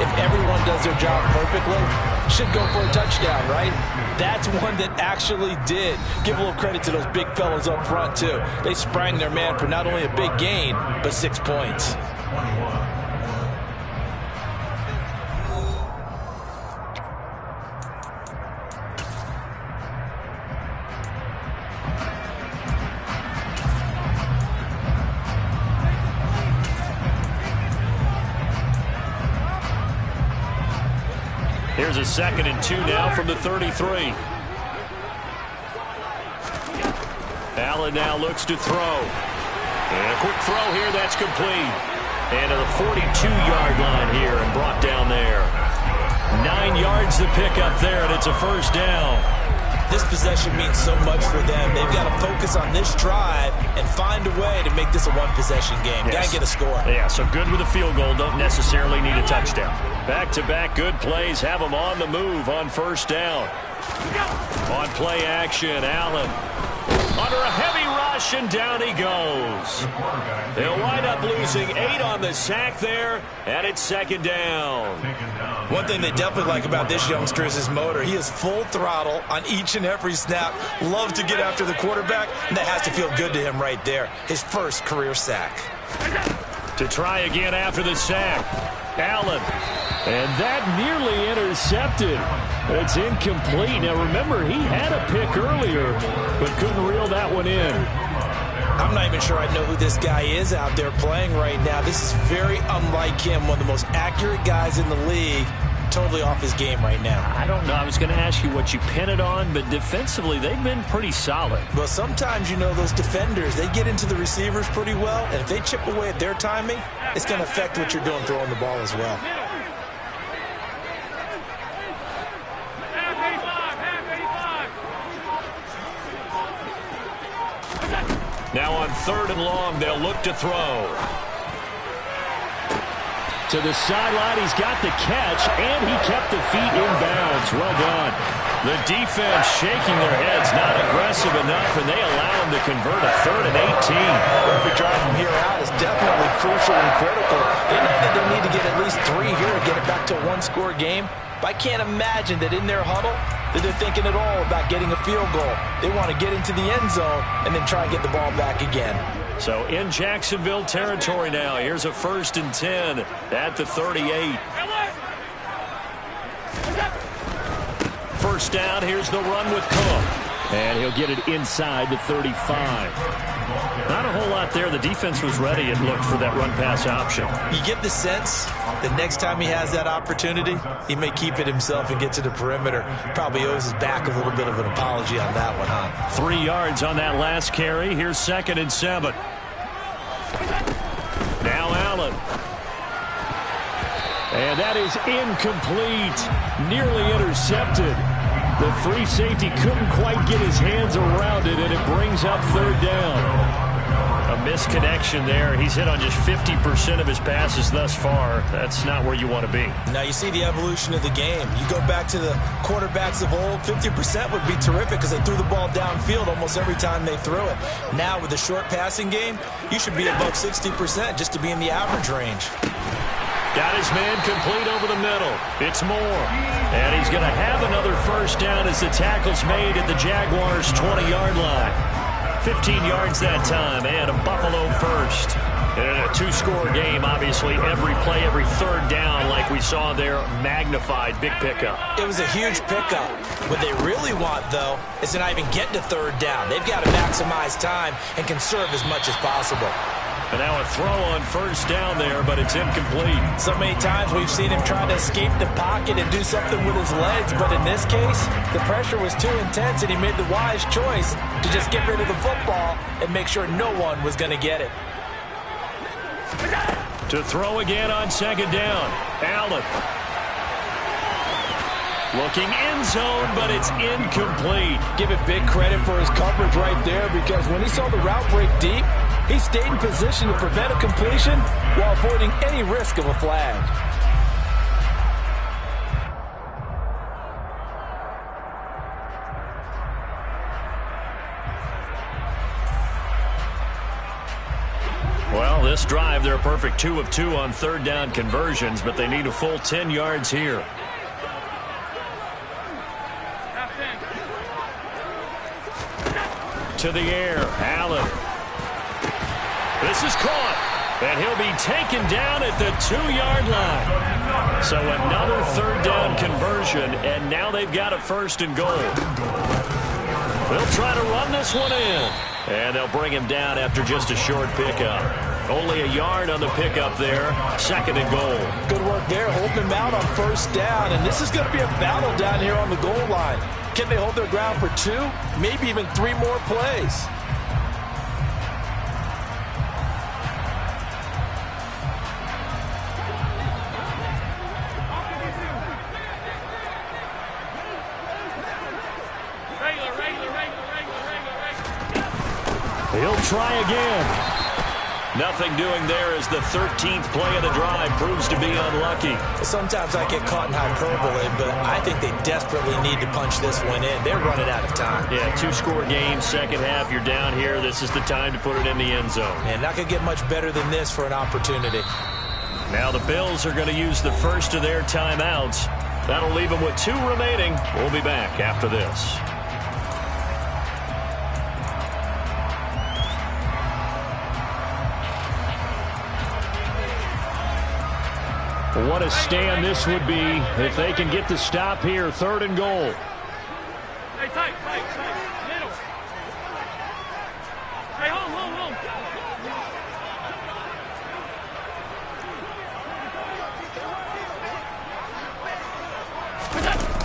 if everyone does their job perfectly, should go for a touchdown, right? That's one that actually did. Give a little credit to those big fellas up front, too. They sprang their man for not only a big gain, but 6 points. Here's a 2nd and 2 now from the 33. Allen now looks to throw. And a quick throw here, that's complete. And to the 42-yard line here and brought down there. 9 yards to pick up there, and it's a first down. This possession means so much for them. They've got to focus on this drive and find a way to make this a one-possession game. Yes. Got to get a score. Yeah, so good with a field goal. Don't necessarily need a touchdown. Back-to-back good plays have them on the move on first down. On play action, Allen under a heavy rush, and down he goes. They'll wind up losing 8 on the sack there, and it's 2nd down. One thing they definitely like about this youngster is his motor. He is full throttle on each and every snap. Loves to get after the quarterback, and that has to feel good to him right there. His first career sack. To try again after the sack, Allen. And that nearly intercepted. It's incomplete. Now, remember, he had a pick earlier, but couldn't reel that one in. I'm not even sure I know who this guy is out there playing right now. This is very unlike him, one of the most accurate guys in the league. Totally off his game right now. I don't know. I was going to ask you what you pin it on, but defensively, they've been pretty solid. Well, sometimes, you know, those defenders, they get into the receivers pretty well, and if they chip away at their timing, it's going to affect what you're doing throwing the ball as well. Now on 3rd and long, they'll look to throw. To the sideline, he's got the catch, and he kept the feet in bounds. Well done. The defense shaking their heads, not aggressive enough, and they allow him to convert a 3rd and 18. Every drive from here out is definitely crucial and critical. They know that they need to get at least 3 here to get it back to a one-score game. But I can't imagine that in their huddle that they're thinking at all about getting a field goal. They want to get into the end zone and then try and get the ball back again. So in Jacksonville territory now, here's a 1st and 10 at the 38. First down, here's the run with Cook. And he'll get it inside the 35. Not a whole lot there. The defense was ready and looked for that run-pass option. You get the sense that next time he has that opportunity, he may keep it himself and get to the perimeter. Probably owes his back a little bit of an apology on that one, huh? 3 yards on that last carry. Here's 2nd and 7. Now Allen. And that is incomplete. Nearly intercepted. The free safety couldn't quite get his hands around it, and it brings up 3rd down. A misconnection there. He's hit on just 50% of his passes thus far. That's not where you want to be. Now you see the evolution of the game. You go back to the quarterbacks of old, 50% would be terrific because they threw the ball downfield almost every time they threw it. Now with the short passing game, you should be above 60% just to be in the average range. Got his man complete over the middle. It's Moore. And he's going to have another first down as the tackle's made at the Jaguars' 20-yard line. 15 yards that time, and a Buffalo first. And in a 2-score game, obviously, every play, every 3rd down, like we saw there, magnified, big pickup. It was a huge pickup. What they really want, though, is to not even get to 3rd down. They've got to maximize time and conserve as much as possible. And now a throw on first down there, but it's incomplete. So many times we've seen him try to escape the pocket and do something with his legs, but in this case, the pressure was too intense, and he made the wise choice to just get rid of the football and make sure no one was going to get it. To throw again on 2nd down, Allen. Looking end zone, but it's incomplete. Give it big credit for his coverage right there, because when he saw the route break deep, he stayed in position to prevent a completion while avoiding any risk of a flag. Well, this drive, they're a perfect 2 of 2 on 3rd down conversions, but they need a full 10 yards here. to the air. Allen. This is caught. And he'll be taken down at the 2-yard line. So another third down conversion, and now they've got a first and goal. They'll try to run this one in. And they'll bring him down after just a short pickup. Only a yard on the pickup there. Second and goal. Good work there, holding him out on first down. And this is going to be a battle down here on the goal line. Can they hold their ground for 2, maybe even 3 more plays? He'll try again. Nothing doing there as the 13th play of the drive proves to be unlucky. Sometimes I get caught in hyperbole, but I think they desperately need to punch this one in. They're running out of time. Yeah, 2-score game, second half, you're down here. This is the time to put it in the end zone. And not going to get much better than this for an opportunity. Now the Bills are going to use the first of their timeouts. That'll leave them with 2 remaining. We'll be back after this. What a stand this would be if they can get the stop here. Third and goal. Hey, tight, middle. Hey, home.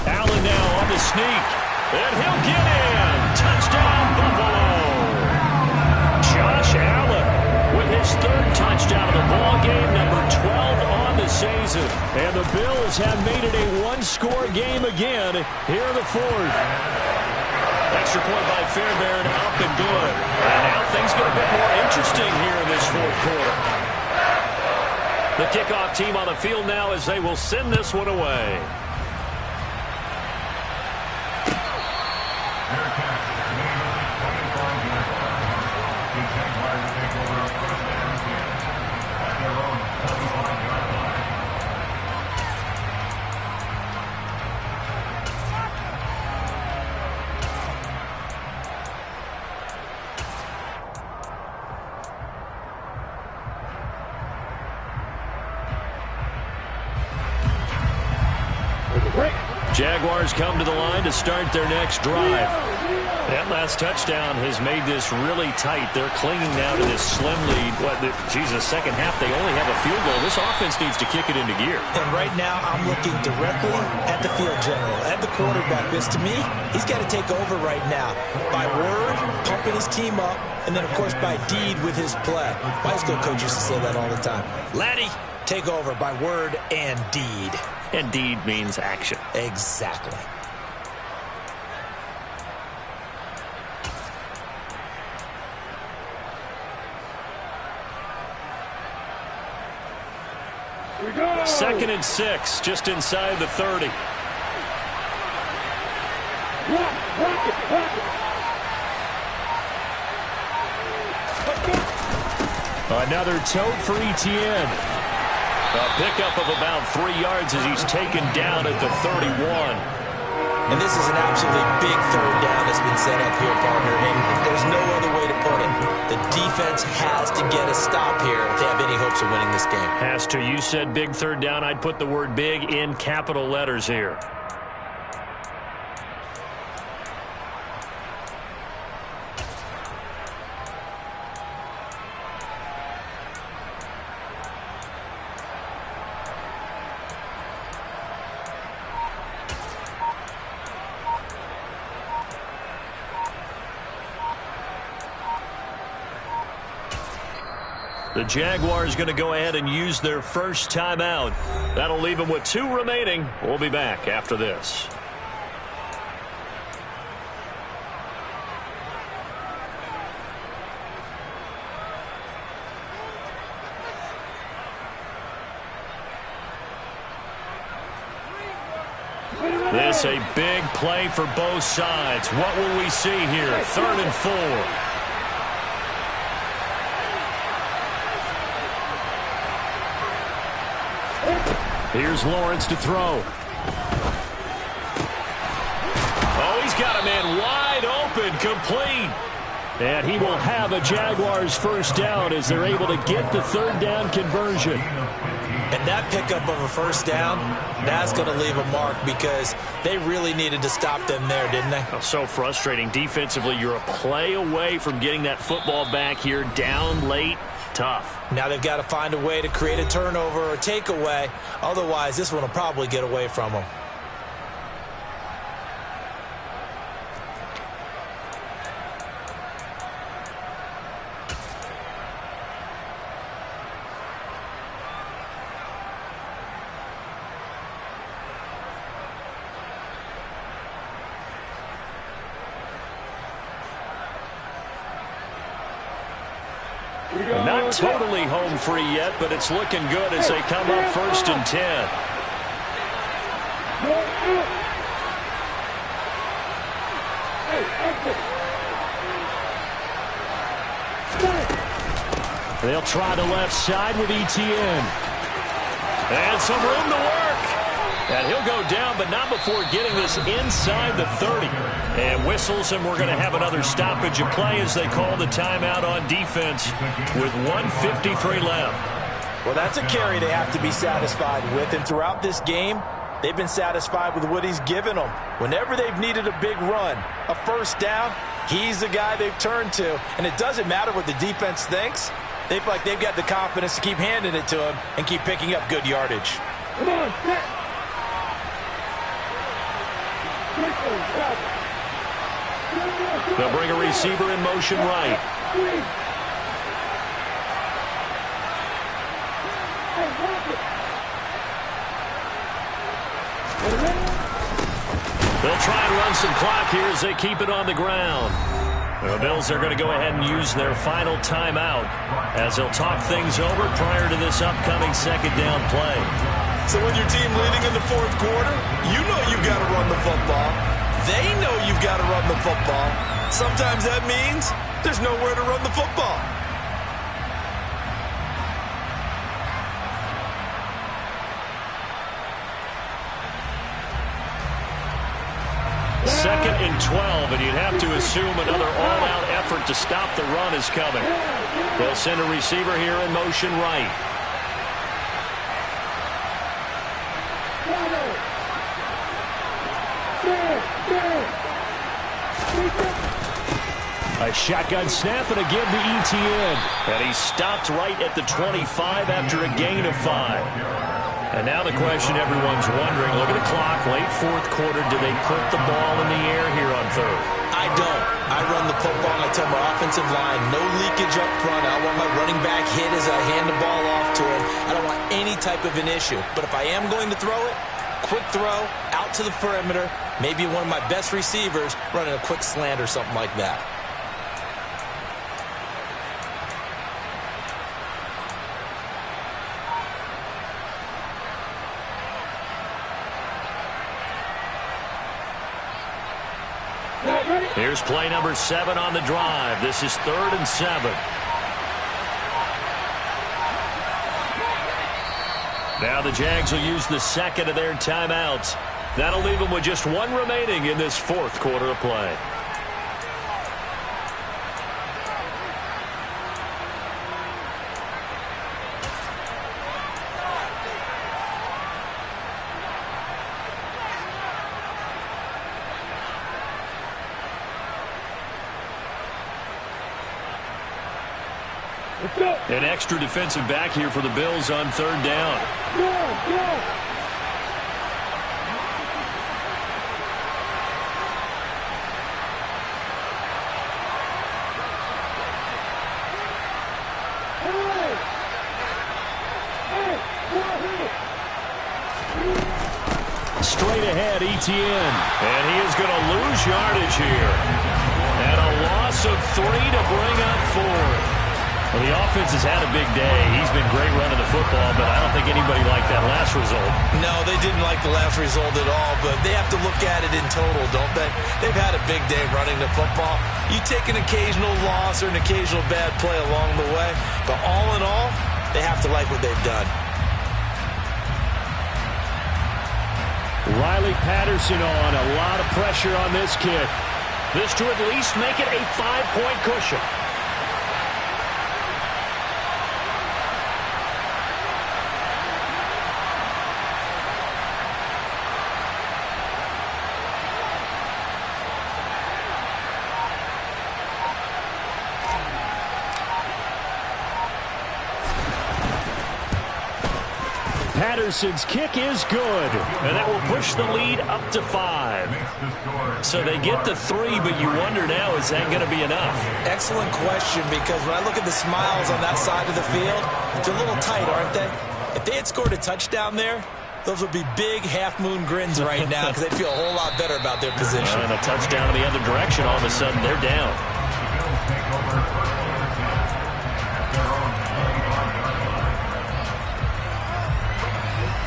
Allen now on the sneak. And he'll get in. Touchdown, Buffalo. Josh Allen with his 3rd touchdown of the ball game, number 12 on the season. And the Bills have made it a 1-score game again here in the 4th. Extra point by Fairbairn, up and good. And now things get a bit more interesting here in this 4th quarter. The kickoff team on the field now as they will send this one away. Jaguars come to the line to start their next drive. That last touchdown has made this really tight. They're clinging now to this slim lead. Second half, they only have a field goal. This offense needs to kick it into gear. And right now, I'm looking directly at the field general, at the quarterback. Because to me, he's got to take over right now. By word, pumping his team up, and then, of course, by deed with his play. My high school coach used to say that all the time. Laddie, take over by word and deed. And deed means action. Exactly. Second and 6, just inside the 30. Another tote for Etienne. A pickup of about 3 yards as he's taken down at the 31. And this is an absolutely big third down that's been set up here, partner, and there's no other way to put it. The defense has to get a stop here if they have any hopes of winning this game. Has to. You said big third down. I'd put the word big in capital letters here. The Jaguars going to go ahead and use their first timeout. That'll leave them with 2 remaining. We'll be back after this. This a big play for both sides. What will we see here? 3rd and 4. Here's Lawrence to throw. Oh, he's got a man wide open, complete. And he will have a Jaguars first down as they're able to get the third down conversion. And that pickup of a first down, that's going to leave a mark because they really needed to stop them there, didn't they? Oh, so frustrating. Defensively, you're a play away from getting that football back here down late. Tough. Now they've got to find a way to create a turnover or takeaway. Otherwise, this one will probably get away from them. Not totally home free yet, but it's looking good as they come up 1st and 10. They'll try the left side with Etienne. And some room to work. And he'll go down, but not before getting this inside the 30. And whistles, and we're going to have another stoppage of play as they call the timeout on defense with 1:53 left. Well, that's a carry they have to be satisfied with. And throughout this game, they've been satisfied with what he's given them. Whenever they've needed a big run, a first down, he's the guy they've turned to. And it doesn't matter what the defense thinks. They feel like they've got the confidence to keep handing it to him and keep picking up good yardage. Come on, set. They'll bring a receiver in motion right. They'll try and run some clock here as they keep it on the ground. The Bills are going to go ahead and use their final timeout as they'll talk things over prior to this upcoming second down play. So when your team leading in the fourth quarter, you know you've got to run the football. They know you've got to run the football. Sometimes that means there's nowhere to run the football. Second and 12, and you'd have to assume another all-out effort to stop the run is coming. They'll send a receiver here in motion right. A shotgun snap and again to Etienne. And he stopped right at the 25 after a gain of 5. And now the question everyone's wondering, look at the clock, late fourth quarter, do they put the ball in the air here on third? I don't. I run the football and I tell my offensive line, no leakage up front. I want my running back hit as I hand the ball off to him. I don't want any type of an issue. But if I am going to throw it, quick throw, out to the perimeter, maybe one of my best receivers running a quick slant or something like that. Here's play number 7 on the drive. This is 3rd and 7. Now the Jags will use the second of their timeouts. That'll leave them with just one remaining in this fourth quarter of play. An extra defensive back here for the Bills on 3rd down. Straight ahead, Etienne. And he is going to lose yardage here. And a loss of 3 to bring up 4. Well, the offense has had a big day. He's been great running the football, but I don't think anybody liked that last result. No, they didn't like the last result at all, but they have to look at it in total, don't they? They've had a big day running the football. You take an occasional loss or an occasional bad play along the way, but all in all, they have to like what they've done. Riley Patterson on. A lot of pressure on this kick. This to at least make it a 5-point cushion. Patterson's kick is good, and that will push the lead up to 5. So they get the 3, but you wonder now, is that going to be enough? Excellent question, because when I look at the smiles on that side of the field, they're a little tight, aren't they? If they had scored a touchdown there, those would be big half-moon grins right now because they'd feel a whole lot better about their position. And a touchdown in the other direction, all of a sudden they're down.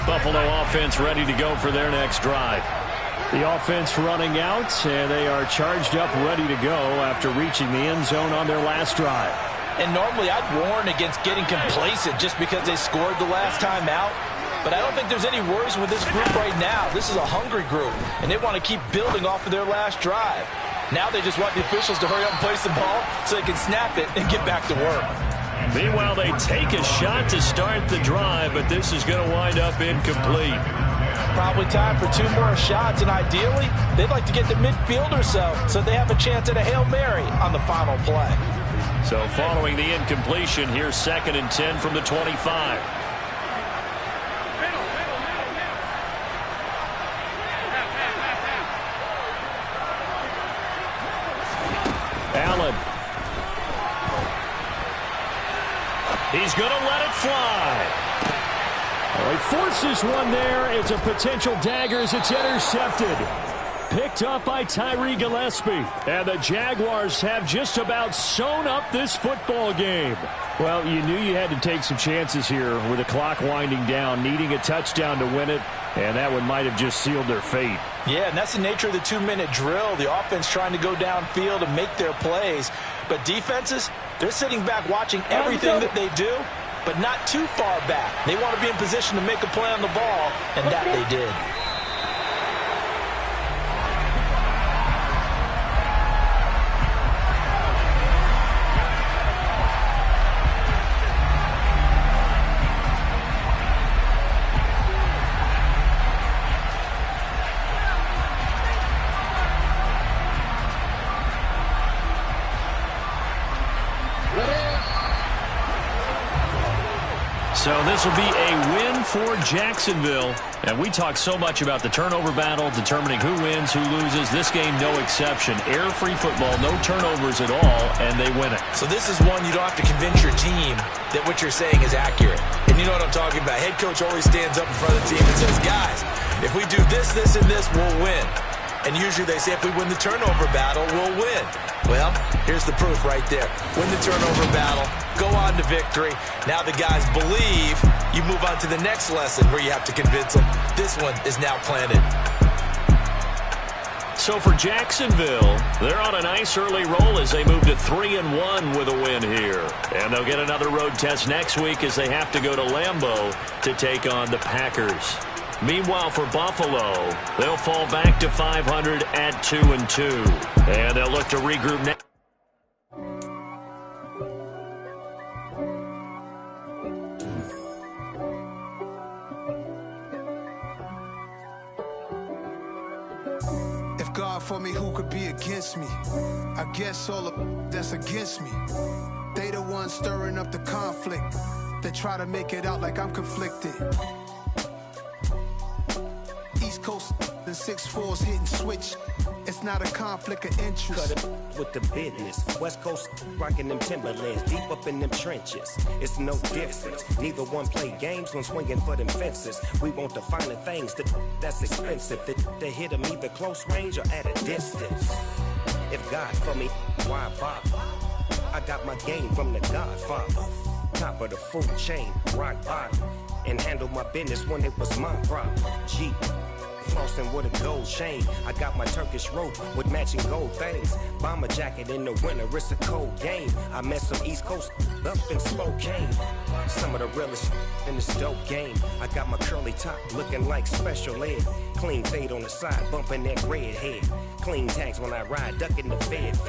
Buffalo offense ready to go for their next drive. The offense running out, and they are charged up, ready to go after reaching the end zone on their last drive. And normally I'd warn against getting complacent just because they scored the last time out. But I don't think there's any worries with this group right now. This is a hungry group, and they want to keep building off of their last drive. Now they just want the officials to hurry up and place the ball so they can snap it and get back to work. Meanwhile, they take a shot to start the drive, but this is going to wind up incomplete. Probably time for 2 more shots, and ideally, they'd like to get to midfield or so they have a chance at a Hail Mary on the final play. So following the incompletion, here's 2nd and 10 from the 25. Allen. He's going to let it fly. Oh, he forces one there. It's a potential dagger as it's intercepted. Picked up by Tyree Gillespie. And the Jaguars have just about sewn up this football game. Well, you knew you had to take some chances here with the clock winding down, needing a touchdown to win it, and that one might have just sealed their fate. Yeah, and that's the nature of the 2-minute drill. The offense trying to go downfield and make their plays. But defenses, they're sitting back watching everything that they do, but not too far back. They want to be in position to make a play on the ball, and that they did. So this will be a win for Jacksonville. And we talk so much about the turnover battle, determining who wins, who loses. This game, no exception. Air-free football, no turnovers at all, and they win it. So this is one you don't have to convince your team that what you're saying is accurate. And you know what I'm talking about. Head coach always stands up in front of the team and says, guys, if we do this, this, and this, we'll win. And usually they say if we win the turnover battle, we'll win. Well, here's the proof right there. Win the turnover battle, go on to victory. Now the guys believe. You move on to the next lesson where you have to convince them. This one is now planted. So for Jacksonville, they're on a nice early roll as they move to 3-1 with a win here. And they'll get another road test next week as they have to go to Lambeau to take on the Packers. Meanwhile, for Buffalo, they'll fall back to 500 at 2-2. And they'll look to regroup next. If God for me, who could be against me? I guess all of that's against me. They the ones stirring up the conflict. They try to make it out like I'm conflicted. East Coast and 6'4's hitting switch. It's not a conflict of interest. Cut it with the business. West Coast rocking them Timberlands, deep up in them trenches. It's no difference. Neither one play games when swinging for them fences. We want the finer things that's expensive. That hit them either close range or at a distance. If God for me, why bother? I got my game from the Godfather. Top of the food chain, rock bottom. And handle my business when it was my problem. G. Flossing with a gold chain. I got my Turkish rope with matching gold things. Bomber jacket in the winter, it's a cold game. I met some East Coast up in Spokane. some of the realest in this dope game. I got my curly top looking like special ed. Clean fade on the side, bumping that red head. Clean tags when I ride, ducking the fades.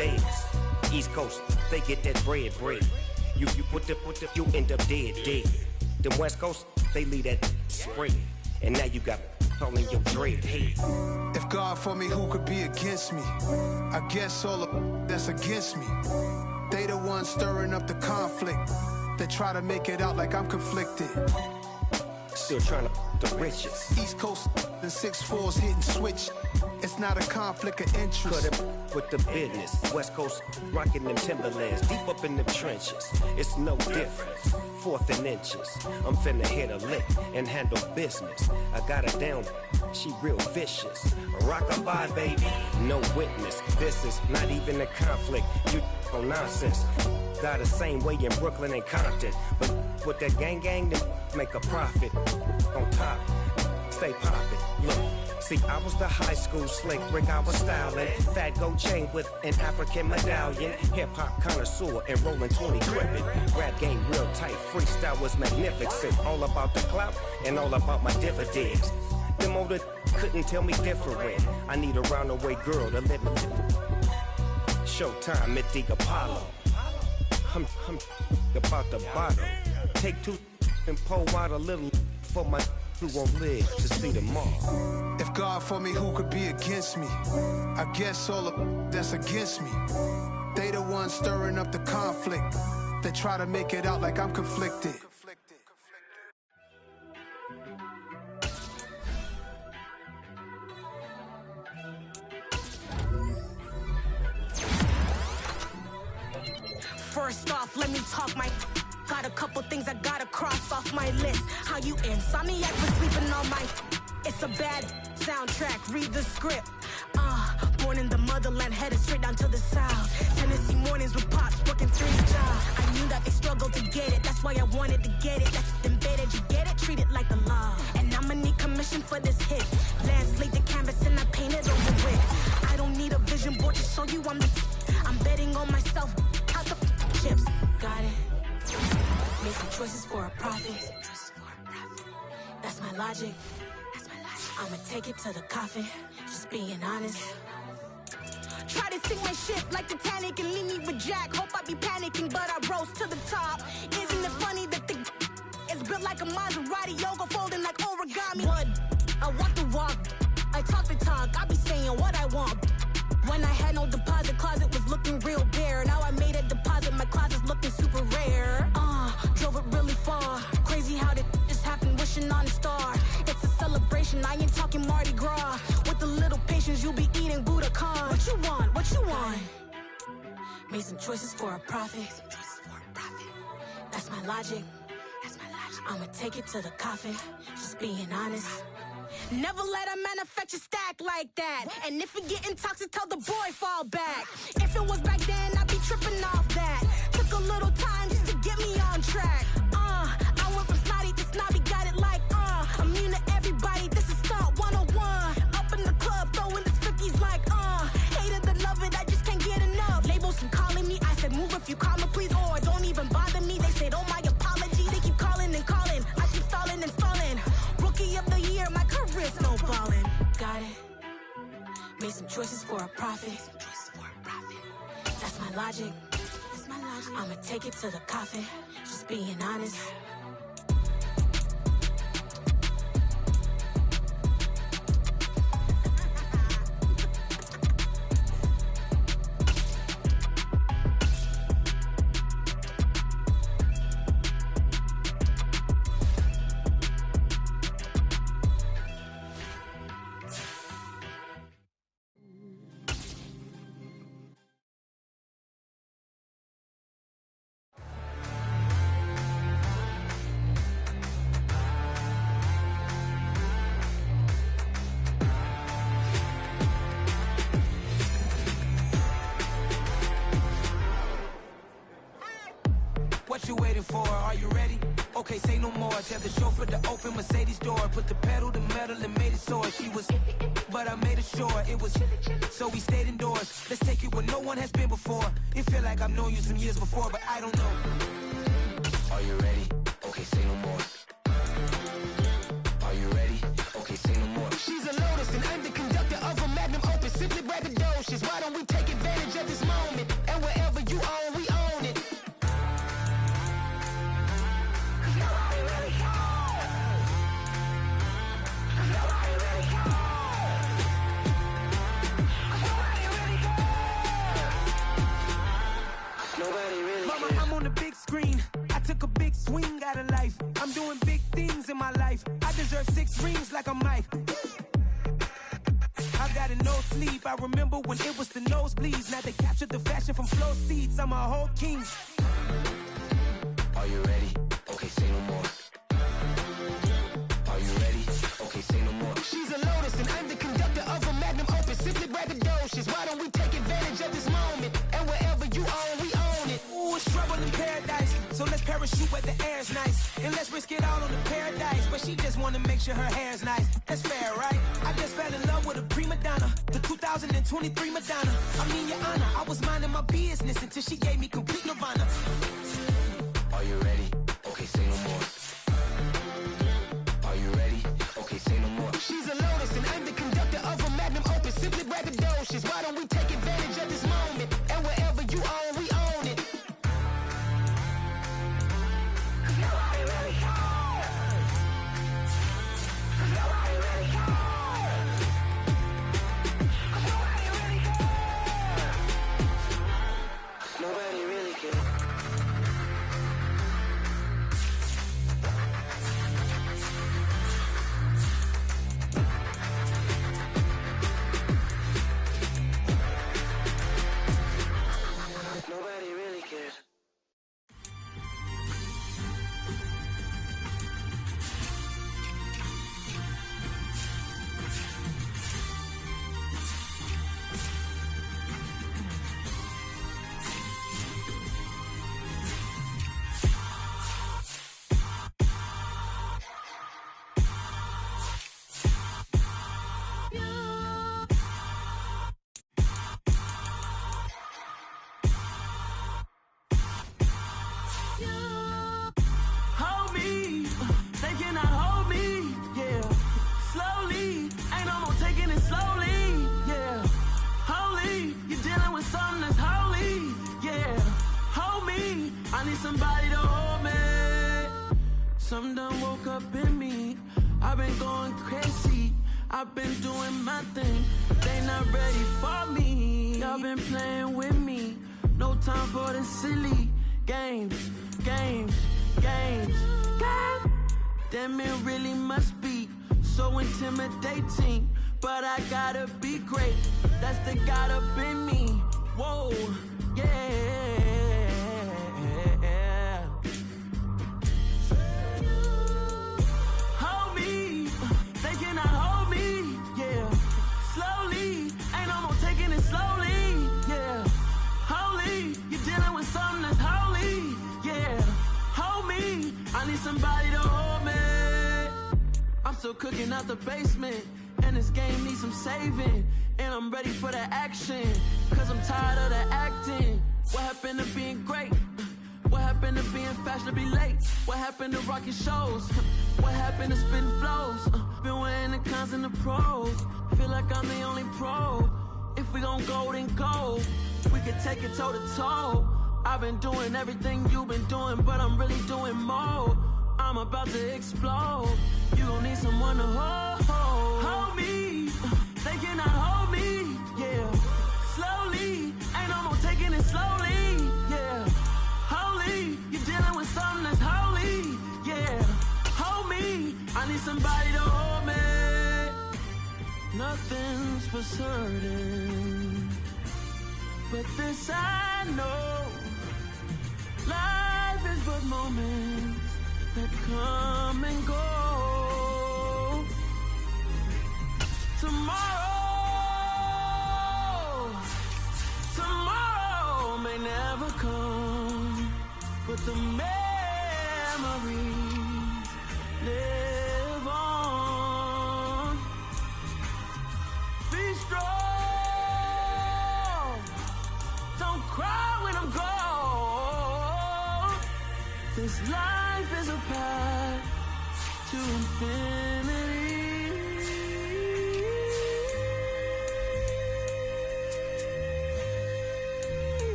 East Coast, they get that bread. You you end up dead. Them West Coast, they leave that spray. And now you got all in your dread head. If God for me, who could be against me? I guess all of that's against me. They the ones stirring up the conflict. They try to make it out like I'm conflicted. Still trying to the riches. East Coast and 6'4s hitting switch. It's not a conflict of interest. Cut it with the business. West Coast rocking them Timberlands. Deep up in them trenches. It's no difference. 4th and inches. I'm finna hit a lick and handle business. I got her down. She real vicious. Rockabye, baby. No witness. This is not even a conflict. You on nonsense. Got the same way in Brooklyn and Compton. But with that gang, then make a profit. On top, stay poppin'. Look. See, I was the high school slick Rick, I was styling. Fat gold chain with an African medallion. Hip-hop connoisseur and rolling 20 gripping. Rap game real tight, freestyle was magnificent. All about the clout and all about my dividends. Them older couldn't tell me different. I need a roundaway girl to live with. Showtime at the Apollo. I'm about the bottom. Take 2 and pull out a little for my who won't live to see tomorrow. If God for me, who could be against me? I guess all of that's against me. They the ones stirring up the conflict. They try to make it out like I'm conflicted. First off, let me talk my. Got a couple things I gotta cross off my list. How you insomniac for sleeping on my. It's a bad soundtrack, read the script. Born in the motherland, headed straight down to the south. Tennessee mornings with pops, working 3 jobs. I knew that they struggled to get it, that's why I wanted to get it. That's embedded, you get it, treat it like the law. And I'ma need commission for this hit. Lance laid the canvas and I painted over with. I don't need a vision board to show you I'm betting on myself, out the chips. Got it. Make some choices for a profit. That's my logic. I'ma take it to the coffin. Just being honest. Try to sink my ship like Titanic and leave me with Jack. Hope I be panicking, but I rose to the top. Isn't it funny that the is built like a Maserati, yoga folding like origami? What? I walk the walk. I talk the talk. I be saying what I want. When I had no deposit, closet was looking real bare. Now I made a deposit, my closet's looking super rare. Drove it really far. Crazy how did just happen, wishing on a star. It's a celebration, I ain't talking Mardi Gras. With a little patience, you'll be eating Budokan. What you want? What you want? Made some choices for a profit. That's my logic. I'ma take it to the coffin. Just being honest. Never let a manufacture stack like that. And if it getting toxic, tell the boy fall back. If it was back then, I'd be tripping off that. Took a little time just to get me on track. I went from snotty to snobby, got it like immune to everybody, this is stunt 101. Up in the club, throwing the 50s like hate it and love it, I just can't get enough. Labels keep calling me, I said move if you call me please, or don't even bother me. They said oh my apologies, they keep calling and calling. I keep stalling and stalling. Rookie of the year, my career snowballing. Got it. Made some choices for a profit. That's my logic. I'ma take it to the coffin. Just being honest. What you waiting for? Are you ready? Okay, say no more. Tell the chauffeur to open Mercedes door. Put the pedal to metal and made it soar. She was, but I made it sure it was. So we stayed indoors. Let's take it where no one has been before. It feel like I've known you some years before, but I don't know. Are you ready? Okay, say out of life. I'm doing big things in my life. I deserve 6 rings like a Mike. I got no sleep. I remember when it was the nosebleeds. Now they captured the fashion from flow seats. I'm a whole king. Are you ready? Okay, say no more. Are you ready? Okay, say no more. She's a lotus and I'm the conductor of a magnum opus. Simply braggadocious. Why don't we take advantage of this moment? And wherever you own, we own it. Ooh, it's trouble in paradise. So let's parachute where the air's nice. And let's risk it all on the paradise. But she just wanna make sure her hair's nice. That's fair, right? I just fell in love with a prima donna. The 2023 Madonna. I mean, your honor, I was minding my business until she gave me complete nirvana. Are you ready? Okay, say no more. Are you ready? Okay, say no more. She's a lotus and I'm the conductor of a magnum opus. Simply braggadocious. Why don't we take advantage of this moment? And wherever you own, we own it. Nobody really cares. Nobody really cares. Nobody really cares. Nobody really cares. Nobody really cares. Hold me, they cannot hold me, yeah. Slowly, ain't no more taking it slowly, yeah. Holy, you're dealing with something that's holy, yeah. Hold me, I need somebody to hold me. Something done woke up in me. I've been going crazy, I've been doing my thing. They not ready for me, y'all been playing with me. No time for the silly games, games, games, games. Damn, it really must be so intimidating. But I gotta be great, that's the God up in me. Whoa, yeah. Hold me, they cannot hold me, yeah. Slowly, ain't no more taking it slowly, yeah. Holy, you're dealing with something that's holy, yeah. Hold me, I need somebody to hold me. I'm still cooking out the basement, and this game needs some saving. And I'm ready for the action, cause I'm tired of the acting. What happened to being great? What happened to being fashionably late? What happened to rocking shows? What happened to spitting flows? Been weighing the cons and the pros. Feel like I'm the only pro. If we gon' go, then go. We can take it toe to toe. I've been doing everything you've been doing, but I'm really doing more. I'm about to explode. You gon' need someone to hold. Hold me, they cannot hold me, yeah. Slowly, ain't no more taking it slowly, yeah. Holy, you're dealing with something that's holy, yeah. Hold me, I need somebody to hold me. Nothing's for certain, but this I know. Life is but moments that come and go. Tomorrow may never come, but the memories live on. Be strong, don't cry when I'm gone. This life is a path to infinity.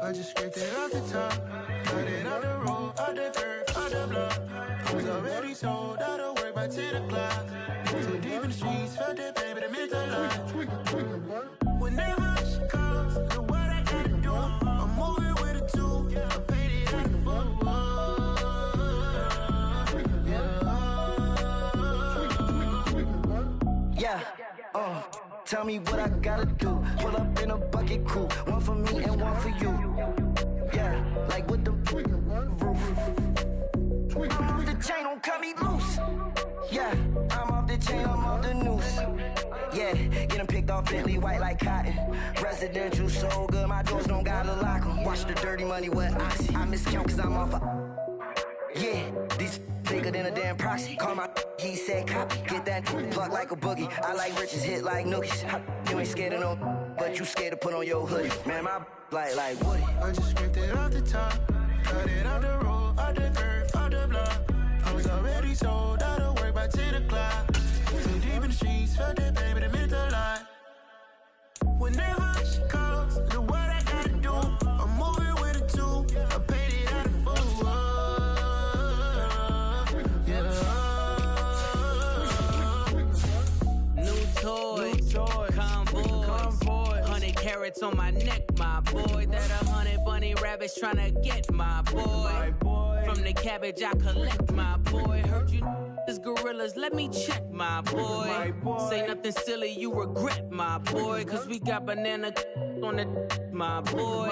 I just scraped it off the top, got it out the road, out the dirt, out the block. I was already sold, out of work by 10 o'clock. So deep in the streets, felt that pain, but it meant a lot. Whenever she calls, the word I got. tell me what I gotta do. Pull up in a bucket crew, one for me and one for you. Yeah, like with the roof. I'm off the chain, don't cut me loose. Yeah, I'm off the chain, I'm off the noose. Yeah, getting picked off Bentley, white like cotton. Residential so good, my doors don't gotta lock 'em. Watch the dirty money with oxy. I miscount cause I'm off yeah, these bigger than a damn proxy. Call my he said copy. Get that plug like a boogie. I like riches, hit like nookies. You ain't scared of no, but you scared to put on your hoodie. Man, my like Woody. I just scraped it off the top, cut it off the road, off the curve, off the block. I was already sold out of work by 10 o'clock. Too deep in the streets, felt that baby, that meant a lot. Whenever she calls, do what I gotta do. I'm moving with a two, I paid it out of full. Toy, convoy, 100 carats on my neck, my boy. That 100 bunny rabbits tryna get my boy. From the cabbage I collect, my boy. Heard you this gorillas, let me check, my boy. Say nothing silly, you regret, my boy. Cause we got banana on the my boy.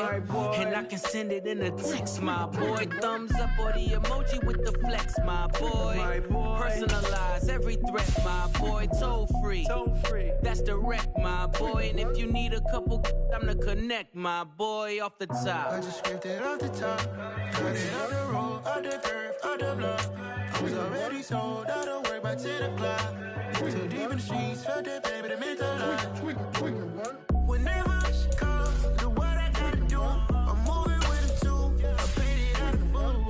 And I can send it in a text, my boy. Thumbs up or the emoji with the flex, my boy. Personalize every threat, my boy. Toll free. That's direct, my boy. And if you need a couple, I'm the connect, my boy. Off the top. I just scraped it off the top, cut it off the road, off the curve, off the block. I was already sold out of work by 10 o'clock. Too deep in the streets, felt that baby, that meant a lot. Whenever she calls, do what I gotta do. I'm moving with a two, I paid it out of full.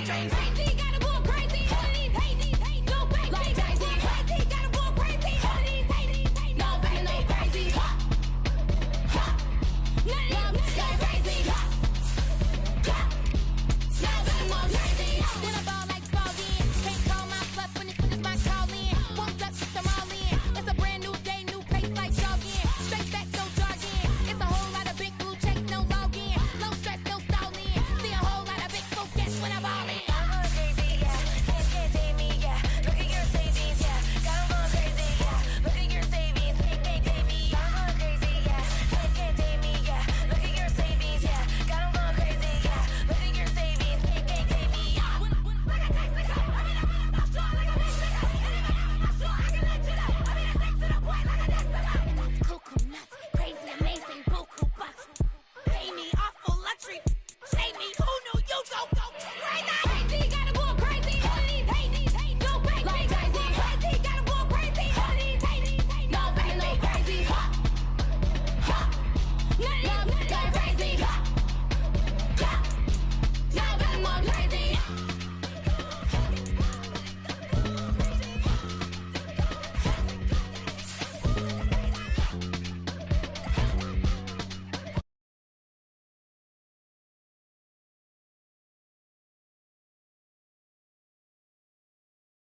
Crazy